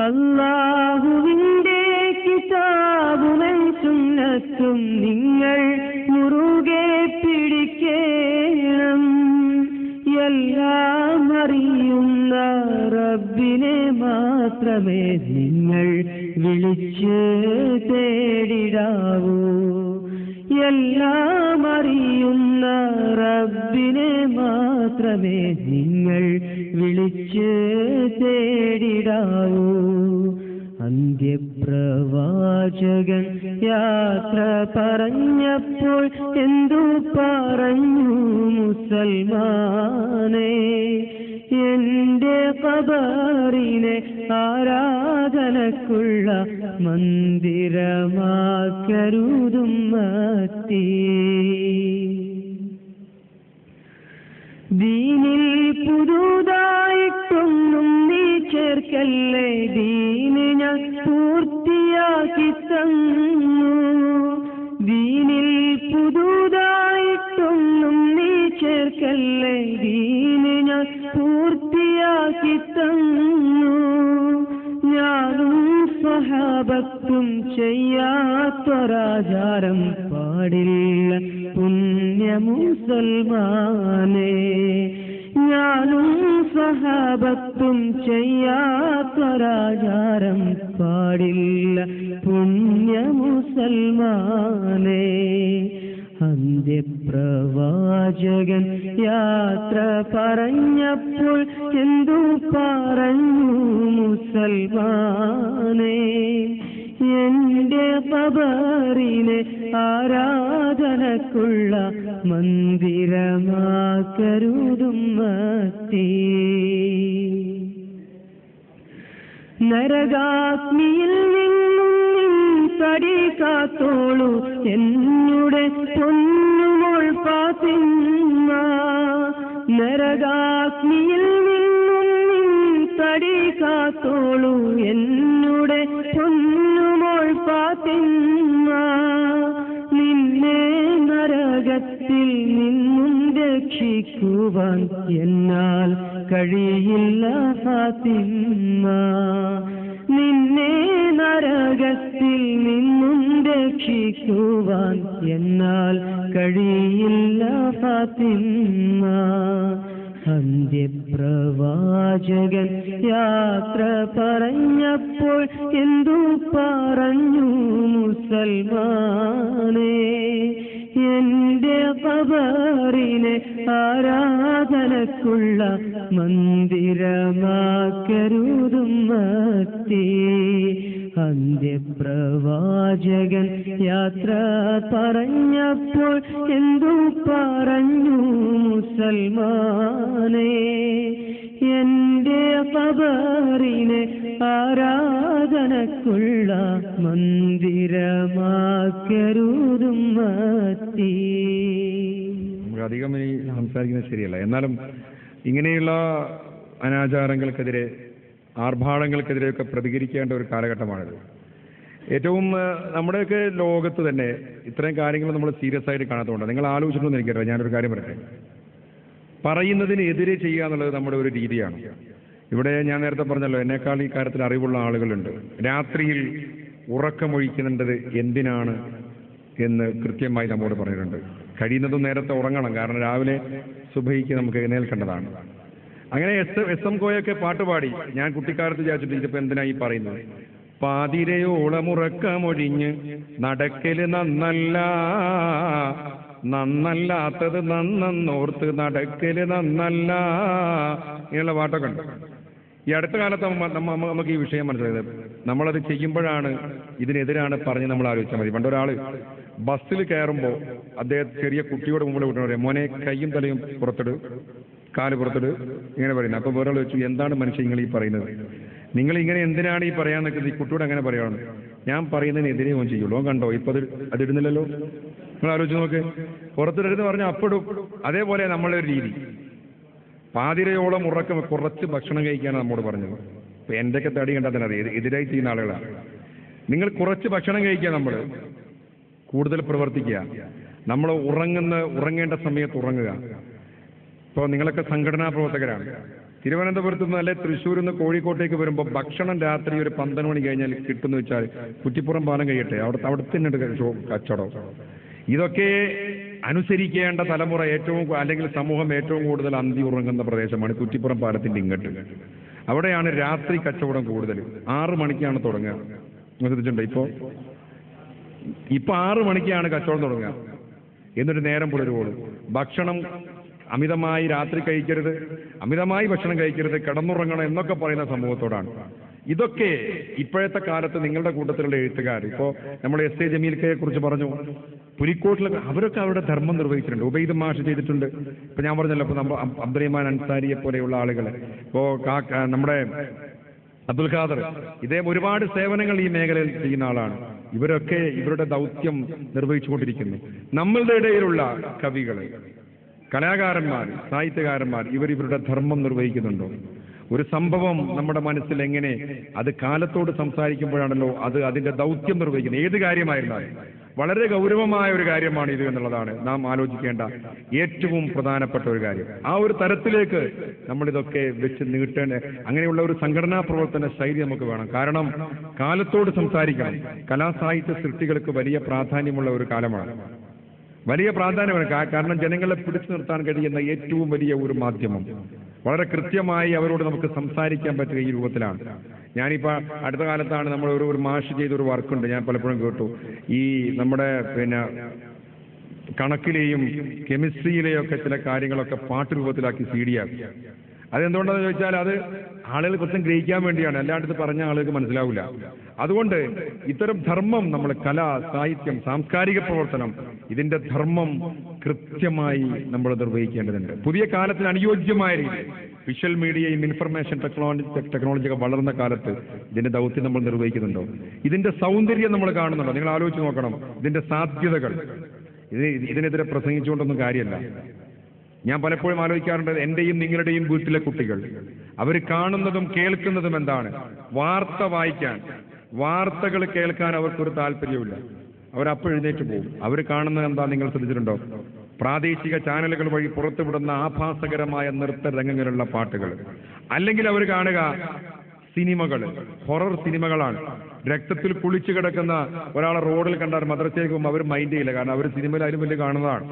അല്ലാഹുവിന്റെ കിതാബും സുന്നത്തും നിങ്ങൾ മുറുകെ പിടിക്കണം. എല്ലാം അറിയുന്ന മാത്രമേ നിങ്ങൾ വിളിച്ച് തേടിടാവൂ. എല്ലാം അറിയുന്ന റബ്ബിനെ മാത്രമേ നിങ്ങൾ വിളിച്ച് തേടിടാവൂ. അന്ത്യപ്രവാചകൻ യാത്ര പറഞ്ഞപ്പോൾ എന്തു പറഞ്ഞു മുസൽമാനെ? എന്റെ ഖബറിനെ ആരാധനക്കുള്ള മന്ദിരമാക്കരുതുമ്മത്തീ. ദീനിൽ പുതുതായിട്ടൊന്നും നീ ചേർക്കല്ലേ, ദീന് ഞാൻ പൂർത്തിയാക്കി തന്നു. ദീനിൽ പുതുതായിട്ടൊന്നും നീ ചേർക്കല്ലേ, ദീന് ഞാൻ പൂർത്തിയാക്കി തന്നു. ഞാനും സ്വഹാബത്തും ചെയ്യാത്തൊരാചാരം പാടില്ല പുണ്യ മുസൽമാനെ. ഞാനും സ്വഹാബത്തും ചെയ്യാത്തൊരാചാരം പാടില്ല പുണ്യ മുസൽമാനെ. അന്ത്യപ്രവാചകൻ യാത്ര പറഞ്ഞപ്പോൾ എന്തു പറഞ്ഞു മുസൽമാനെ? എന്റെ ഖബറിനെ ആരാധനക്കുള്ള മന്ദിരമാക്കരുതുമ്മത്തീ. നരകാഗ്നിയിൽ നിന്നും തടി കാത്തോളൂ എന്നുടെ പൊന്നുമോൾ ഫാത്തിമ. നരകാഗ്നിയിൽ നിന്നും തടി കാത്തോളൂ എന്നുടെ പൊന്നുമോൾ ഫാത്തിമ. നിന്നെ നരകത്തിൽ നിന്നും രക്ഷിക്കുവാൻ എന്നാൽ കഴിയില്ല ഫാത്തിമ. നിന്നെ നരകത്തിൽ നിന്നും രക്ഷിക്കുവാൻ എന്നാൽ കഴിയില്ല ഫാത്തിമ. അന്ത്യപ്രവാചകൻ യാത്ര പറഞ്ഞപ്പോൾ എന്തു പറഞ്ഞു മുസൽമാനെ? എന്റെ ഖബറിനെ ആരാധനക്കുള്ള മന്ദിരമാക്കരുതുമ്മത്തീ. അന്ത്യപ്രവാചകൻ യാത്ര പറഞ്ഞപ്പോൾ എന്തു പറഞ്ഞു മുസൽമാനെ? എന്റെ ഖബറിനെ ആരാധനക്കുള്ള മന്ദിരമാക്കരുതുമ്മത്തീ. നമുക്ക് അധികം ഇനി സംസാരിക്കുന്നത് ശരിയല്ല. എന്നാലും ഇങ്ങനെയുള്ള അനാചാരങ്ങൾക്കെതിരെ, ആർഭാടങ്ങൾക്കെതിരെയൊക്കെ പ്രതികരിക്കേണ്ട ഒരു കാലഘട്ടമാണിത്. ഏറ്റവും നമ്മുടെയൊക്കെ ലോകത്ത് തന്നെ ഇത്രയും കാര്യങ്ങൾ നമ്മൾ സീരിയസ് ആയിട്ട് കാണാത്തതുകൊണ്ട് നിങ്ങൾ ആലോചിച്ചിട്ടൊന്നും എനിക്കറിയാം. ഞാനൊരു കാര്യം പറയട്ടെ. പറയുന്നതിന് എതിരെ ചെയ്യുക എന്നുള്ളത് നമ്മുടെ ഒരു രീതിയാണ്. ഇവിടെ ഞാൻ നേരത്തെ പറഞ്ഞല്ലോ, എന്നേക്കാൾ ഈ കാര്യത്തിൽ അറിവുള്ള ആളുകളുണ്ട്. രാത്രിയിൽ ഉറക്കമൊഴിക്കേണ്ടത് എന്തിനാണ് എന്ന് കൃത്യമായി നമ്മോട് പറഞ്ഞിട്ടുണ്ട്. കഴിയുന്നതും നേരത്തെ ഉറങ്ങണം, കാരണം രാവിലെ സുബഹിക്ക് നമുക്ക് എഴുന്നേൽക്കേണ്ടതാണ്. അങ്ങനെ എസ് എം കോയൊക്കെ പാട്ടുപാടി ഞാൻ കുട്ടിക്കാലത്ത് വിചാരിച്ചിട്ട് ഇതിപ്പോ എന്തിനാ ഈ പറയുന്നത്? പാതിരയോളമുറക്കമൊഴിഞ്ഞ് നടക്കല് നന്നല്ല, നന്നല്ലാത്തത് നന്നോർത്ത് നടക്കല് നന്നല്ല, ഇങ്ങനെയുള്ള പാട്ടൊക്കെ ഉണ്ട്. ഈ അടുത്ത കാലത്ത് നമുക്ക് ഈ വിഷയം മനസ്സിലായത്. നമ്മളത് ചെയ്യുമ്പോഴാണ് ഇതിനെതിരാണ് പറഞ്ഞ് നമ്മൾ ആലോചിച്ചാൽ മതി. പണ്ടൊരാള് ബസ്സിൽ കയറുമ്പോൾ അദ്ദേഹം ചെറിയ കുട്ടിയോട് മുമ്പിൽ വിട്ടു പറയാം, മോനെ കയ്യും തലയും പുറത്തിട്, കാല് പുറത്തിട്, ഇങ്ങനെ പറയുന്നത്. അപ്പോൾ വേറെ വെച്ചു, എന്താണ് മനുഷ്യൻ നിങ്ങൾ ഈ പറയുന്നത്? നിങ്ങൾ ഇങ്ങനെ എന്തിനാണ് ഈ പറയാൻ നിൽക്കുന്നത്? ഈ കുട്ടിയോട് അങ്ങനെ പറയണം. ഞാൻ പറയുന്നതിനെതിരെ ഓൻ ചെയ്യുള്ളൂ. ഓൻ കണ്ടോ ഇപ്പൊ അതിടുന്നില്ലല്ലോ. നിങ്ങൾ ആലോചിച്ച് നോക്ക്. പുറത്തിടരുന്ന് പറഞ്ഞാൽ അപ്പിടും. അതേപോലെ നമ്മളൊരു രീതി. പാതിരയോളം ഉറക്കം കുറച്ച് ഭക്ഷണം കഴിക്കാനാണ് നമ്മോട് പറഞ്ഞത്. ഇപ്പൊ എന്റെയൊക്കെ തടി കണ്ടാൽ തന്നെ അറിയാം എതിരായി ചെയ്യുന്ന ആളുകളാണ്. നിങ്ങൾ കുറച്ച് ഭക്ഷണം കഴിക്കുക, നമ്മൾ കൂടുതൽ പ്രവർത്തിക്കുക, നമ്മൾ ഉറങ്ങേണ്ട സമയത്ത് ഉറങ്ങുക. ഇപ്പോൾ നിങ്ങളൊക്കെ സംഘടനാ പ്രവർത്തകരാണ്. തിരുവനന്തപുരത്ത് നിന്ന് അല്ലെ തൃശ്ശൂരിൽ നിന്ന് കോഴിക്കോട്ടേക്ക് വരുമ്പോൾ ഭക്ഷണം രാത്രി ഒരു 12 മണി കഴിഞ്ഞാൽ കിട്ടുമെന്ന് വെച്ചാൽ കുറ്റിപ്പുറം പാലം കഴിയട്ടെ, അവിടെ തന്നെ കച്ചവടം. ഇതൊക്കെ അനുസരിക്കേണ്ട തലമുറ അല്ലെങ്കിൽ സമൂഹം ഏറ്റവും കൂടുതൽ അന്തി ഉറങ്ങുന്ന പ്രദേശമാണ് കുറ്റിപ്പുറം പാലത്തിന്റെ ഇങ്ങോട്ട്. അവിടെയാണ് രാത്രി കച്ചവടം കൂടുതൽ. 6 മണിക്കാണ് തുടങ്ങുക. ശ്രദ്ധിച്ചിട്ടുണ്ടോ? ഇപ്പൊ 6 മണിക്കാണ് കച്ചവടം തുടങ്ങുക. എന്നിട്ട് നേരം പുലരുവോളും. ഭക്ഷണം അമിതമായി രാത്രി കഴിക്കരുത്, അമിതമായി ഭക്ഷണം കഴിക്കരുത്, കിടന്നുറങ്ങണം എന്നൊക്കെ പറയുന്ന സമൂഹത്തോടാണ്. ഇതൊക്കെ ഇപ്പോഴത്തെ കാലത്ത് നിങ്ങളുടെ കൂട്ടത്തിലുള്ള എഴുത്തുകാർ, ഇപ്പോൾ നമ്മൾ എസ് എ ജമീൽക്കയെ കുറിച്ച് പറഞ്ഞു, പുലിക്കോട്ടിലൊക്കെ അവരൊക്കെ അവരുടെ ധർമ്മം നിർവഹിച്ചിട്ടുണ്ട്. ഉബൈദ് മാഷ് ചെയ്തിട്ടുണ്ട്. ഇപ്പൊ ഞാൻ പറഞ്ഞല്ലോ, ഇപ്പൊ നമ്മൾ അബ്ദുറഹ്മാൻ അൻസാരിയെ പോലെയുള്ള ആളുകൾ, ഇപ്പോ നമ്മുടെ അബ്ദുൽ ഖാദർ, ഇദ്ദേഹം ഒരുപാട് സേവനങ്ങൾ ഈ മേഖലയിൽ ചെയ്യുന്ന ആളാണ്. ഇവരൊക്കെ ഇവരുടെ ദൗത്യം നിർവഹിച്ചുകൊണ്ടിരിക്കുന്നു. നമ്മളുടെ ഇടയിലുള്ള കവികൾ, കലാകാരന്മാർ, സാഹിത്യകാരന്മാർ, ഇവരുടെ ധർമ്മം നിർവഹിക്കുന്നുണ്ടോ? ഒരു സംഭവം നമ്മുടെ മനസ്സിൽ എങ്ങനെ അത് കാലത്തോട് സംസാരിക്കുമ്പോഴാണല്ലോ അത് അതിന്റെ ദൗത്യം നിർവഹിക്കുന്നത്. ഏത് കാര്യമായിരുന്നാലും വളരെ ഗൗരവമായ ഒരു കാര്യമാണ് ഇത് എന്നുള്ളതാണ് നാം ആലോചിക്കേണ്ട ഏറ്റവും പ്രധാനപ്പെട്ട ഒരു കാര്യം. ആ ഒരു തരത്തിലേക്ക് നമ്മളിതൊക്കെ വെച്ച് നീട്ടേണ്ട അങ്ങനെയുള്ള ഒരു സംഘടനാ പ്രവർത്തന ശൈലി നമുക്ക് വേണം. കാരണം കാലത്തോട് സംസാരിക്കണം. കലാസാഹിത്യ സൃഷ്ടികൾക്ക് വലിയ പ്രാധാന്യമുള്ള ഒരു കാലമാണ്. വലിയ പ്രാധാന്യമാണ്. കാരണം ജനങ്ങളെ പിടിച്ചു നിർത്താൻ കഴിയുന്ന ഏറ്റവും വലിയ ഒരു മാധ്യമം. വളരെ കൃത്യമായി അവരോട് നമുക്ക് സംസാരിക്കാൻ പറ്റുക ഈ രൂപത്തിലാണ്. ഞാനിപ്പോ അടുത്ത കാലത്താണ് നമ്മൾ ഒരു മാഷ് ചെയ്തൊരു വർക്കുണ്ട്, ഞാൻ പലപ്പോഴും കേട്ടു. ഈ നമ്മുടെ കണക്കിലെയും കെമിസ്ട്രിയിലെയും ഒക്കെ ചില കാര്യങ്ങളൊക്കെ പാട്ട് രൂപത്തിലാക്കി CD ആക്കി. അതെന്തുകൊണ്ടാണെന്ന് ചോദിച്ചാൽ അത് ആളുകൾ കൃത്യം ഗ്രഹിക്കാൻ വേണ്ടിയാണ്, അല്ലാണ്ട് പറഞ്ഞ ആളുകൾക്ക് മനസ്സിലാവില്ല. അതുകൊണ്ട് ഇത്തരം ധർമ്മം നമ്മൾ കല, സാഹിത്യം, സാംസ്കാരിക പ്രവർത്തനം, ഇതിന്റെ ധർമ്മം കൃത്യമായി നമ്മൾ നിർവഹിക്കേണ്ടതുണ്ട്. പുതിയ കാലത്തിന് അനുയോജ്യമായ രീതിയിൽ വിഷ്വൽ മീഡിയയും ഇൻഫർമേഷൻ ടെക്നോളജിയൊക്കെ വളർന്ന കാലത്ത് ഇതിന്റെ ദൗത്യം നമ്മൾ നിർവഹിക്കുന്നുണ്ടോ? ഇതിന്റെ സൗന്ദര്യം നമ്മൾ കാണുന്നുണ്ടോ? നിങ്ങൾ ആലോചിച്ച് നോക്കണം. ഇതിന്റെ സാധ്യതകൾ. ഇതിനെതിരെ പ്രസംഗിച്ചുകൊണ്ടൊന്നും കാര്യമല്ല. ഞാൻ പലപ്പോഴും ആലോചിക്കാറുണ്ട്, എന്റെയും നിങ്ങളുടെയും വീട്ടിലെ കുട്ടികൾ അവർ കാണുന്നതും കേൾക്കുന്നതും എന്താണ്? വാർത്ത വായിക്കാൻ, വാർത്തകൾ കേൾക്കാൻ അവർക്കൊരു താല്പര്യമില്ല. അവരപ്പോൾ എഴുന്നേറ്റ് പോകും. അവർ കാണുന്നത് എന്താ നിങ്ങൾ ശ്രദ്ധിച്ചിട്ടുണ്ടോ? പ്രാദേശിക ചാനലുകൾ വഴി പുറത്തുവിടുന്ന ആഭാസകരമായ നൃത്ത രംഗങ്ങളുള്ള പാട്ടുകൾ, അല്ലെങ്കിൽ അവർ കാണുക സിനിമകൾ, ഹൊറർ സിനിമകളാണ്. രക്തത്തിൽ കുളിച്ചു കിടക്കുന്ന ഒരാളെ റോഡിൽ കണ്ടാൽ മദ്രസയിലേക്ക് പോകുമ്പോൾ അവർ മൈൻഡ് ചെയ്യില്ല. കാരണം അവർ സിനിമയിൽ അതിലും വലിയ കാണുന്നതാണ്.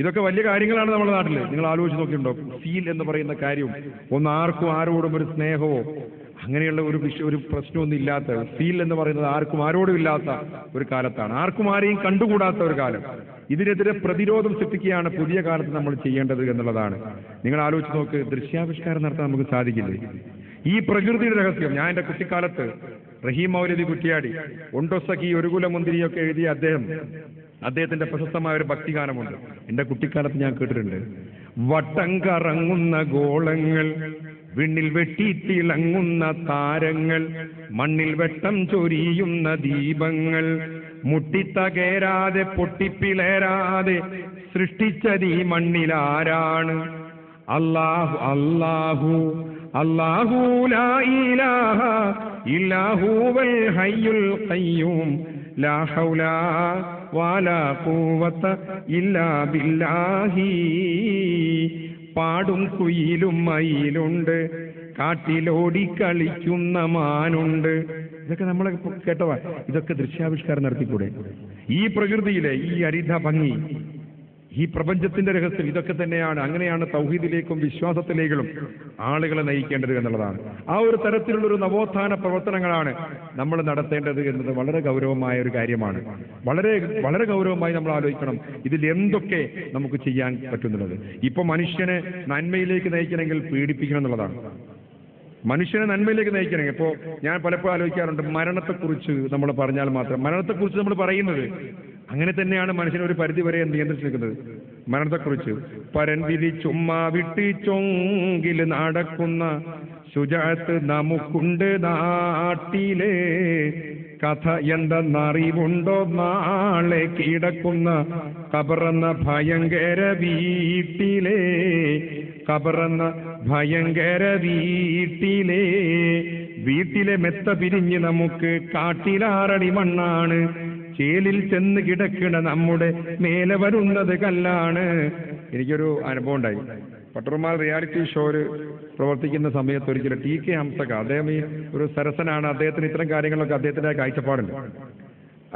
ഇതൊക്കെ വലിയ കാര്യങ്ങളാണ് നമ്മുടെ നാട്ടിൽ. നിങ്ങൾ ആലോചിച്ച് നോക്കിയിട്ടുണ്ടോ? ഫീൽ എന്ന് പറയുന്ന കാര്യവും ഒന്ന് ആർക്കും ആരോടും ഒരു സ്നേഹമോ അങ്ങനെയുള്ള ഒരു പ്രശ്നമൊന്നും ഇല്ലാത്ത, ഫീൽ എന്ന് പറയുന്നത് ആർക്കും ആരോടും ഇല്ലാത്ത ഒരു കാലത്താണ്. ആർക്കും ആരെയും കണ്ടുകൂടാത്ത ഒരു കാലം. ഇതിനെതിരെ പ്രതിരോധം സൃഷ്ടിക്കുകയാണ് പുതിയ കാലത്ത് നമ്മൾ ചെയ്യേണ്ടത് എന്നുള്ളതാണ്. നിങ്ങൾ ആലോചിച്ച് നോക്ക്, ദൃശ്യാവിഷ്കാരം നടത്താൻ നമുക്ക് സാധിക്കില്ലേ? ഈ പ്രകൃതിയുടെ രഹസ്യം. ഞാൻ എൻ്റെ കുട്ടിക്കാലത്ത് റഹീം മൗലവി കുറ്റിയാടി, ഒണ്ടൊസഖി, ഒരു കുലമുന്തിരിയൊക്കെ എഴുതിയ അദ്ദേഹത്തിന്റെ പ്രശസ്തമായ ഒരു ഭക്തിഗാനമുണ്ട്. എൻ്റെ കുട്ടിക്കാലത്ത് ഞാൻ കേട്ടിട്ടുണ്ട്. വട്ടം കറങ്ങുന്ന ഗോളങ്ങൾ, വിണ്ണിൽ വെട്ടിത്തിളങ്ങുന്ന താരങ്ങൾ, മണ്ണിൽ വെട്ടം ചൊരിയുന്ന ദീപങ്ങൾ, മുട്ടിത്തകേരാതെ പൊട്ടിപ്പിളരാതെ സൃഷ്ടിച്ചത് ഈ മണ്ണിലാരാണ്? അല്ലാഹു അല്ലാഹു അല്ലാഹു ലാ ഇലാഹ ഇല്ലാഹു വൽ ഹയ്യുൽ ഖയ്യൂം ലാ ഹൗല വലാ ഖുവത ഇല്ലാ ബില്ലാഹി. പാടും കുയിലും മയിലുണ്ട്, കാട്ടിലോടി കളിക്കുന്ന മാനുണ്ട്. ഇതൊക്കെ നമ്മളെ കേട്ടവാ. ഇതൊക്കെ ദൃശ്യാവിഷ്കാരം നടത്തിക്കൂടെ? ഈ പ്രകൃതിയിലെ ഈ ഹരിത ഭംഗി, ഈ പ്രപഞ്ചത്തിന്റെ രഹസ്യം ഇതൊക്കെ തന്നെയാണ്. അങ്ങനെയാണ് തൗഹീദിലേക്കും വിശ്വാസത്തിലേക്കും ആളുകളെ നയിക്കേണ്ടത് എന്നുള്ളതാണ്. ആ ഒരു തരത്തിലുള്ള ഒരു നവോത്ഥാന പ്രവർത്തനങ്ങളാണ് നമ്മൾ നടത്തേണ്ടത് എന്നത് വളരെ ഗൗരവമായ ഒരു കാര്യമാണ്. വളരെ വളരെ ഗൗരവമായി നമ്മൾ ആലോചിക്കണം ഇതിൽ എന്തൊക്കെ നമുക്ക് ചെയ്യാൻ പറ്റുന്നുള്ളത്. ഇപ്പൊ മനുഷ്യനെ നന്മയിലേക്ക് നയിക്കണമെങ്കിൽ പീഡിപ്പിക്കണം എന്നുള്ളതാണ്. മനുഷ്യനെ നന്മയിലേക്ക് നയിക്കണമെങ്കിൽ ഇപ്പോൾ ഞാൻ പലപ്പോഴും ആലോചിക്കാറുണ്ട്, മരണത്തെക്കുറിച്ച് നമ്മൾ പറഞ്ഞാൽ മാത്രം, മരണത്തെക്കുറിച്ച് നമ്മൾ പറയുന്നത് അങ്ങനെ തന്നെയാണ് മനുഷ്യനെ ഒരു പരിധി വരെ നിയന്ത്രിച്ചിരിക്കുന്നത്. മരണത്തെക്കുറിച്ച് പരന്തിരി ചുമ്മാ വിട്ട് ചൊങ്കിൽ നടക്കുന്ന ശുചാത്ത് നമുക്കുണ്ട് നാട്ടിലെ, കഥ എന്തെന്നറിവുണ്ടോ നാളെ കിടക്കുന്ന കബറെന്ന ഭയങ്കര വീട്ടിലെ, കബറെന്ന ഭയങ്കര വീട്ടിലെ മെത്ത പിരിഞ്ഞ് നമുക്ക് കാട്ടിലാറടി മണ്ണാണ്, ചേലിൽ ചെന്ന് കിടക്കണ നമ്മുടെ മേലെ വരുന്നത് കല്ലാണ്. എനിക്കൊരു അനുഭവം ഉണ്ടായി. പട്ടർമാൽ റിയാലിറ്റി ഷോയിൽ പ്രവർത്തിക്കുന്ന സമയത്ത് ഒരിക്കലും TK ഹംസക, അദ്ദേഹം ഈ ഒരു സരസനാണ്, അദ്ദേഹത്തിന് ഇത്തരം കാര്യങ്ങളൊക്കെ അദ്ദേഹത്തിൻ്റെ കാഴ്ചപ്പാടുണ്ട്.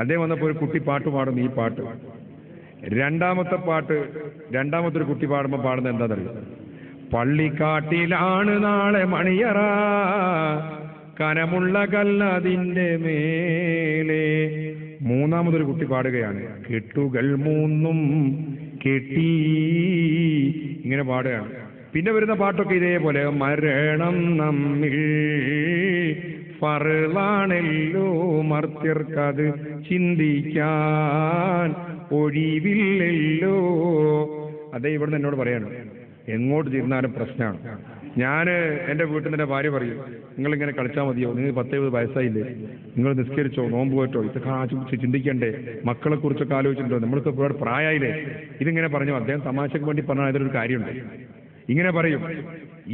അദ്ദേഹം വന്നപ്പോൾ ഒരു കുട്ടി പാട്ട് പാടുന്നു. ഈ പാട്ട് രണ്ടാമത്തെ ഒരു കുട്ടി പാടുമ്പോൾ പാടുന്നത് എന്താണെന്നറിയോ? പള്ളിക്കാട്ടിലാണ് നാളെ മണിയറ, കനമുള്ള കല്ലതിൻ്റെ മേലെ. മൂന്നാമതൊരു കുട്ടി പാടുകയാണ്, കെട്ടുകൾ മൂന്നും കെട്ടി, ഇങ്ങനെ പാടുകയാണ്. പിന്നെ വരുന്ന പാട്ടൊക്കെ ഇതേപോലെ, മരണം നമ്മിൽ ഫർളാണല്ലോ മർത്യർക്കത് ചിന്തിക്കാൻ ഒഴിവില്ലല്ലോ. അതേ ഇവിടുന്ന് എന്നോട് പറയാണ്, എങ്ങോട്ട് തിരിഞ്ഞാലും പ്രശ്നമാണ്. ഞാൻ എൻ്റെ വീട്ടിൽ നിന്ന് ഭാര്യ പറയും, നിങ്ങളിങ്ങനെ കളിച്ചാൽ മതിയോ, നിങ്ങൾ 10-70 വയസ്സായില്ലേ, നിങ്ങൾ നിസ്കരിച്ചോ, നോമ്പ് പോയിട്ടോ, ഇതൊക്കെ ചിന്തിക്കണ്ടേ, മക്കളെ കുറിച്ചൊക്കെ ആലോചിച്ചിട്ടുണ്ടോ, നമ്മൾക്ക് ഒരുപാട് പ്രായമായില്ലേ. ഇതിങ്ങനെ പറഞ്ഞു. അദ്ദേഹം തമാശക്ക് വേണ്ടി പറഞ്ഞാൽ അതിലൊരു കാര്യമുണ്ട്. ഇങ്ങനെ പറയും,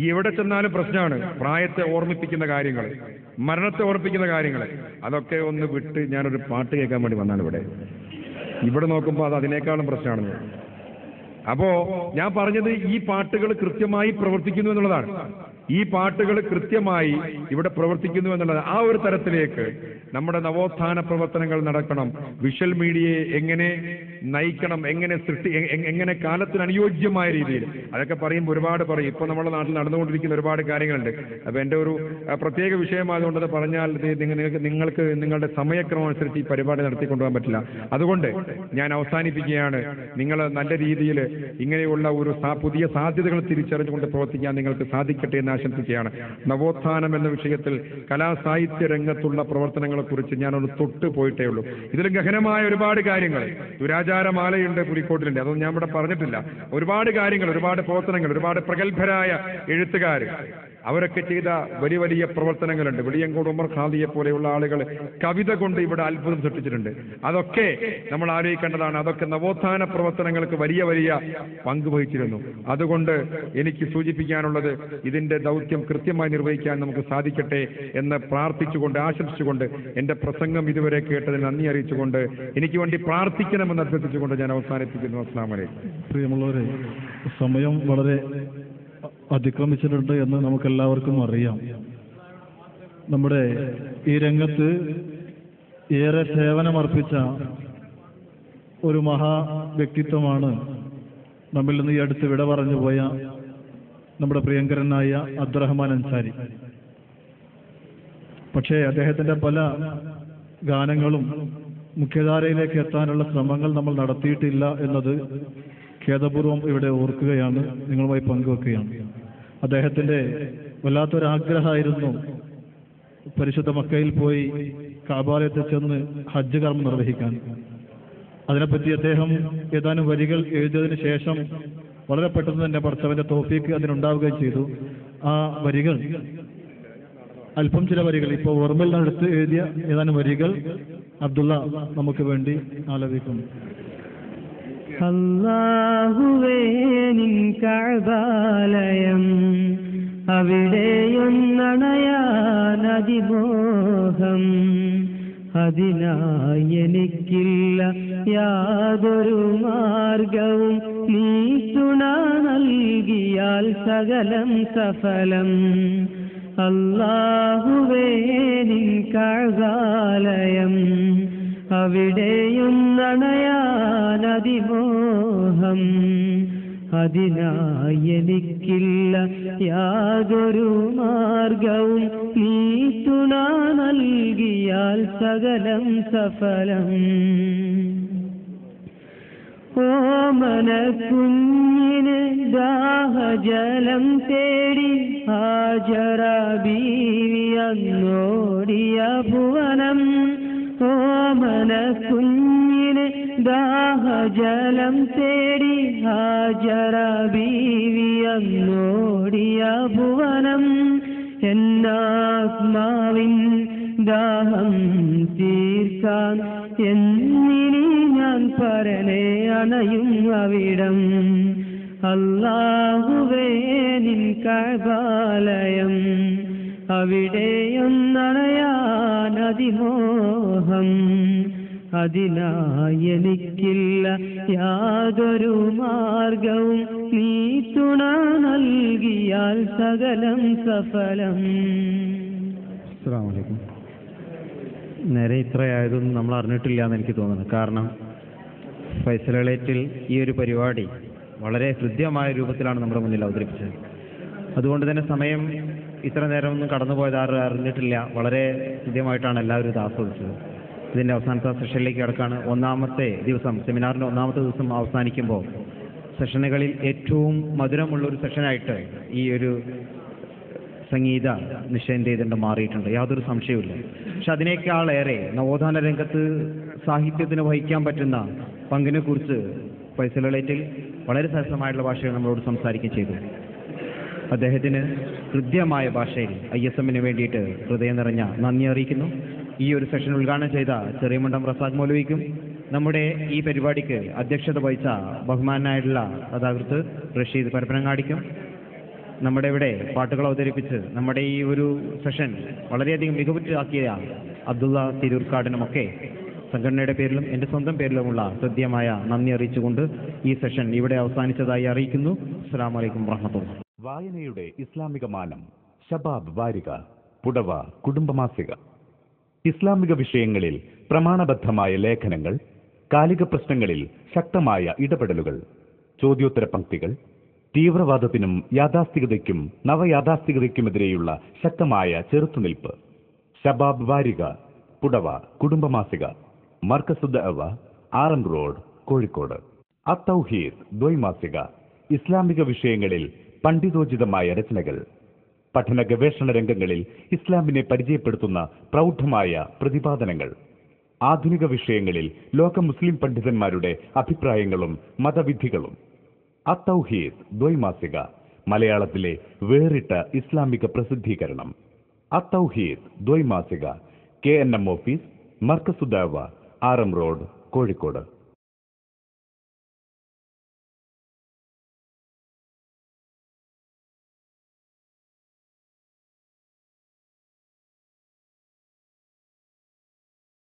ഈ എവിടെ ചെന്നാലും പ്രശ്നമാണ്. പ്രായത്തെ ഓർമ്മിപ്പിക്കുന്ന കാര്യങ്ങൾ, മരണത്തെ ഓർമ്മിപ്പിക്കുന്ന കാര്യങ്ങൾ, അതൊക്കെ ഒന്ന് വിട്ട് ഞാനൊരു പാട്ട് കേൾക്കാൻ വേണ്ടി വന്നാണ് ഇവിടെ. ഇവിടെ നോക്കുമ്പോൾ അത് അതിനേക്കാളും പ്രശ്നമാണ്. അപ്പോ ഞാൻ പറഞ്ഞത് ഈ പാട്ടുകൾ കൃത്യമായി പ്രവർത്തിക്കുന്നു എന്നുള്ളതാണ്. ഈ പാട്ടുകൾ കൃത്യമായി ഇവിടെ പ്രവർത്തിക്കുന്നു എന്നുള്ളത്. ആ ഒരു തരത്തിലേക്ക് നമ്മുടെ നവോത്ഥാന പ്രവർത്തനങ്ങൾ നടക്കണം. വിഷ്വൽ മീഡിയയെ എങ്ങനെ നയിക്കണം, എങ്ങനെ കാലത്തിന് അനുയോജ്യമായ രീതിയിൽ, അതൊക്കെ പറയുമ്പോൾ ഒരുപാട് പറയും. ഇപ്പോൾ നമ്മുടെ നാട്ടിൽ നടന്നുകൊണ്ടിരിക്കുന്ന ഒരുപാട് കാര്യങ്ങളുണ്ട്. അപ്പോൾ എൻ്റെ ഒരു പ്രത്യേക വിഷയമായതുകൊണ്ടത് പറഞ്ഞാൽ നിങ്ങൾക്ക് നിങ്ങളുടെ സമയക്രമം അനുസരിച്ച് ഈ പരിപാടി നടത്തിക്കൊണ്ടുപോകാൻ പറ്റില്ല. അതുകൊണ്ട് ഞാൻ അവസാനിപ്പിക്കുകയാണ്. നിങ്ങൾ നല്ല രീതിയിൽ ഇങ്ങനെയുള്ള ഒരു പുതിയ സാധ്യതകൾ തിരിച്ചറിഞ്ഞുകൊണ്ട് പ്രവർത്തിക്കാൻ നിങ്ങൾക്ക് സാധിക്കട്ടെ എന്ന് ആശംസിക്കുകയാണ്. നവോത്ഥാനം എന്ന വിഷയത്തിൽ കലാസാഹിത്യ രംഗത്തുള്ള പ്രവർത്തനങ്ങളെക്കുറിച്ച് ഞാനൊന്ന് തൊട്ട് പോയിട്ടേ ഉള്ളൂ. ഇതിൽ ഗഹനമായ ഒരുപാട് കാര്യങ്ങൾ, ദുരാചാരമാലയുണ്ട് പുലിക്കോട്ടിലുണ്ട്, അതൊന്നും ഞാൻ ഇവിടെ പറഞ്ഞിട്ടില്ല. ഒരുപാട് കാര്യങ്ങൾ, ഒരുപാട് പ്രവർത്തനങ്ങൾ, ഒരുപാട് പ്രഗത്ഭരായ എഴുത്തുകാർ അവരൊക്കെ ചെയ്ത വലിയ വലിയ പ്രവർത്തനങ്ങളുണ്ട്. വെളിയങ്കോട് ഉമർ ഖാദിയെ പോലെയുള്ള ആളുകൾ കവിത കൊണ്ട് ഇവിടെ അത്ഭുതം സൃഷ്ടിച്ചിട്ടുണ്ട്. അതൊക്കെ നമ്മൾ ആലോചിക്കേണ്ടതാണ്. അതൊക്കെ നവോത്ഥാന പ്രവർത്തനങ്ങൾക്ക് വലിയ വലിയ പങ്ക് വഹിച്ചിരുന്നു. അതുകൊണ്ട് എനിക്ക് സൂചിപ്പിക്കാനുള്ളത്, ഇതിന്റെ ദൗത്യം കൃത്യമായി നിർവഹിക്കാൻ നമുക്ക് സാധിക്കട്ടെ എന്ന് പ്രാർത്ഥിച്ചുകൊണ്ട്, ആശംസിച്ചുകൊണ്ട്, എന്റെ പ്രസംഗം ഇതുവരെ കേട്ടതിന് നന്ദി അറിയിച്ചുകൊണ്ട്, എനിക്ക് വേണ്ടി പ്രാർത്ഥിക്കണമെന്ന് അഭ്യർത്ഥിച്ചുകൊണ്ട് ഞാൻ അവസാനിപ്പിക്കുന്നു. അസ്സലാമു അലൈക്കും. പ്രിയമുള്ളവരെ, സമയം വളരെ അതിക്രമിച്ചിട്ടുണ്ട് എന്ന് നമുക്കെല്ലാവർക്കും അറിയാം. നമ്മുടെ ഈ രംഗത്ത് ഏറെ സേവനമർപ്പിച്ച ഒരു മഹാ വ്യക്തിത്വമാണ് നമ്മിൽ നിന്ന് ഈ അടുത്ത് വിട പറഞ്ഞു പോയ നമ്മുടെ പ്രിയങ്കരനായ അബ്ദുറഹ്മാൻ അൻസാരി. പക്ഷേ അദ്ദേഹത്തിൻ്റെ പല ഗാനങ്ങളും മുഖ്യധാരയിലേക്ക് എത്താനുള്ള ശ്രമങ്ങൾ നമ്മൾ നടത്തിയിട്ടില്ല എന്നത് ഖേദപൂർവം ഇവിടെ ഓർക്കുകയാണ്, നിങ്ങളുമായി പങ്കുവെക്കുകയാണ്. അദ്ദേഹത്തിൻ്റെ വല്ലാത്തൊരാഗ്രഹമായിരുന്നു പരിശുദ്ധ മക്കയിൽ പോയി കഅബാലയത്തിൽ ചെന്ന് ഹജ്ജ് കർമ്മം നിർവഹിക്കാൻ. അതിനെപ്പറ്റി അദ്ദേഹം ഏതാനും വരികൾ എഴുതിയതിനു ശേഷം വളരെ പെട്ടെന്ന് തന്നെ പടച്ചവന്റെ തൗഫീക്ക് അതിനുണ്ടാവുകയും ചെയ്തു. ആ വരികൾ, അല്പം ചില വരികൾ, ഇപ്പോൾ ഓർമ്മയിൽ നിന്നെടുത്ത് എഴുതിയ ഏതാനും വരികൾ അബ്ദുള്ള നമുക്ക് വേണ്ടി ആലപിക്കുന്നു. അല്ലാഹുവേ നിൻ കഅബാലയം, അവിടെയൊന്നണയാൻ അതിമോഹം, അതിനായി എനിക്കില്ല യാതൊരു മാർഗവും, നീ തുണ നൽകിയാൽ സകലം സഫലം. അല്ലാഹുവേ നിൻ കഅബാലയം, അവിടെയൊന്നണയാൻ അതിമോഹം, അതിനായി എനിക്കില്ല യാതൊരു മാർഗവും, നീ തുണ നൽകിയാൽ സകലം സഫലം. ഓമന കുഞ്ഞിന് ദാഹജലം തേടി ഹാജറ ബീവി അന്നോടിയ ഭുവനം. ഓമന കുഞ്ഞിന് ദാഹജലം തേടി ഹാജറ ബീവി അന്നോടിയ ഭുവനം. എന്നാത്മാവിൻ ദാഹം തീർക്കാൻ എന്നിനി ഞാൻ പരനെ അണയും അവിടം. അല്ലാഹുവേ നിൻ കഅബാലയം, അവിടെയൊന്നണയാൻ അതിമോഹം, അതിനായി എനിക്കില്ല യാതൊരു മാർഗവും, നീ തുണ നൽകിയാൽ സകലം സഫലം. അസ്സലാമു അലൈക്കും. നേരെ ഇത്രയായതൊന്നും നമ്മൾ അറിഞ്ഞിട്ടില്ല എന്ന് എനിക്ക് തോന്നുന്നു. കാരണം ഫൈസൽ എളേറ്റിൽ ഈ ഒരു പരിപാടി വളരെ ഹൃദ്യമായ രൂപത്തിലാണ് നമ്മുടെ മുന്നിൽ അവതരിപ്പിച്ചത്. അതുകൊണ്ട് തന്നെ സമയം ഇത്ര നേരമൊന്നും കടന്നുപോയത് ആരും അറിഞ്ഞിട്ടില്ല. വളരെ കൃത്യമായിട്ടാണ് എല്ലാവരും ഇത് ആസ്വദിച്ചത്. ഇതിൻ്റെ അവസാനത്തെ സെഷനിലേക്ക് കിടക്കാണ്. ഒന്നാമത്തെ ദിവസം, സെമിനാറിൻ്റെ ഒന്നാമത്തെ ദിവസം അവസാനിക്കുമ്പോൾ സെഷനുകളിൽ ഏറ്റവും മധുരമുള്ളൊരു സെഷനായിട്ട് ഈ ഒരു സംഗീത നിശ്ചയം ചെയ്തിട്ട് മാറിയിട്ടുണ്ട്, യാതൊരു സംശയവുമില്ല. പക്ഷെ അതിനേക്കാളേറെ നവോത്ഥാന രംഗത്ത് സാഹിത്യത്തിന് വഹിക്കാൻ പറ്റുന്ന പങ്കിനെക്കുറിച്ച് ഫൈസലുള്ളേറ്റിൽ വളരെ സരസമായിട്ടുള്ള ഭാഷയിൽ നമ്മളോട് സംസാരിക്കുകയും ചെയ്തു. അദ്ദേഹത്തിന് കൃത്യമായ ഭാഷയിൽ ISM-ന് വേണ്ടിയിട്ട് ഹൃദയം നിറഞ്ഞ നന്ദി അറിയിക്കുന്നു. ഈ ഒരു സെഷൻ ഉദ്ഘാടനം ചെയ്ത ചെറിയമണ്ടം റസാഖ് മൗലവിക്കും നമ്മുടെ ഈ പരിപാടിക്ക് അധ്യക്ഷത വഹിച്ച ബഹുമാനായിട്ടുള്ള കഥാകൃത്ത് റഷീദ് പരപ്പനങ്ങാടിക്കും നമ്മുടെ ഇവിടെ പാട്ടുകൾ അവതരിപ്പിച്ച് നമ്മുടെ ഈ ഒരു സെഷൻ വളരെയധികം മികവുറ്റാക്കിയ അബ്ദുള്ള തിരൂർക്കാടിനുമൊക്കെ സംഘടനയുടെ പേരിലും എൻ്റെ സ്വന്തം പേരിലുമുള്ള ഹൃദ്യമായ നന്ദി അറിയിച്ചുകൊണ്ട് ഈ സെഷൻ ഇവിടെ അവസാനിച്ചതായി അറിയിക്കുന്നു. അസ്സലാമു അലൈക്കും വറഹ്മത്തുള്ളാഹി. വായനയുടെ ഇസ്ലാമിക മാനം. ശബാബ് വാരിക, പുടവ കുടുംബമാസിക. ഇസ്ലാമിക വിഷയങ്ങളിൽ പ്രമാണബദ്ധമായ ലേഖനങ്ങൾ, കാലിക പ്രശ്നങ്ങളിൽ ശക്തമായ ഇടപെടലുകൾ, ചോദ്യോത്തര പംക്തികൾ, തീവ്രവാദത്തിനും യാഥാസ്ഥികതയ്ക്കും നവയാഥാസ്ഥികതയ്ക്കുമെതിരെയുള്ള ശക്തമായ ചെറുത്തുനിൽപ്പ്. ശബാബ് വാരിക, പുടവ കുടുംബമാസിക, മർക്കസുദ് അവ, RM റോഡ്, കോഴിക്കോട്. അത്തൗഹീദ് ദ്വൈമാസിക. ഇസ്ലാമിക വിഷയങ്ങളിൽ പണ്ഡിതോചിതമായ രചനകൾ, പഠന ഗവേഷണ രംഗങ്ങളിൽ ഇസ്ലാമിനെ പരിചയപ്പെടുത്തുന്ന പ്രൗഢമായ പ്രതിപാദനങ്ങൾ, ആധുനിക വിഷയങ്ങളിൽ ലോക മുസ്ലിം പണ്ഡിതന്മാരുടെ അഭിപ്രായങ്ങളും മതവിധികളും. അത്തൗഹീദ് ദ്വൈമാസിക, മലയാളത്തിലെ വേറിട്ട ഇസ്ലാമിക പ്രസിദ്ധീകരണം. അത്തൗഹീദ് ദ്വൈമാസിക, KNM ഓഫീസ്, മർക്കസുദ് അവ, RM റോഡ്, കോഴിക്കോട്.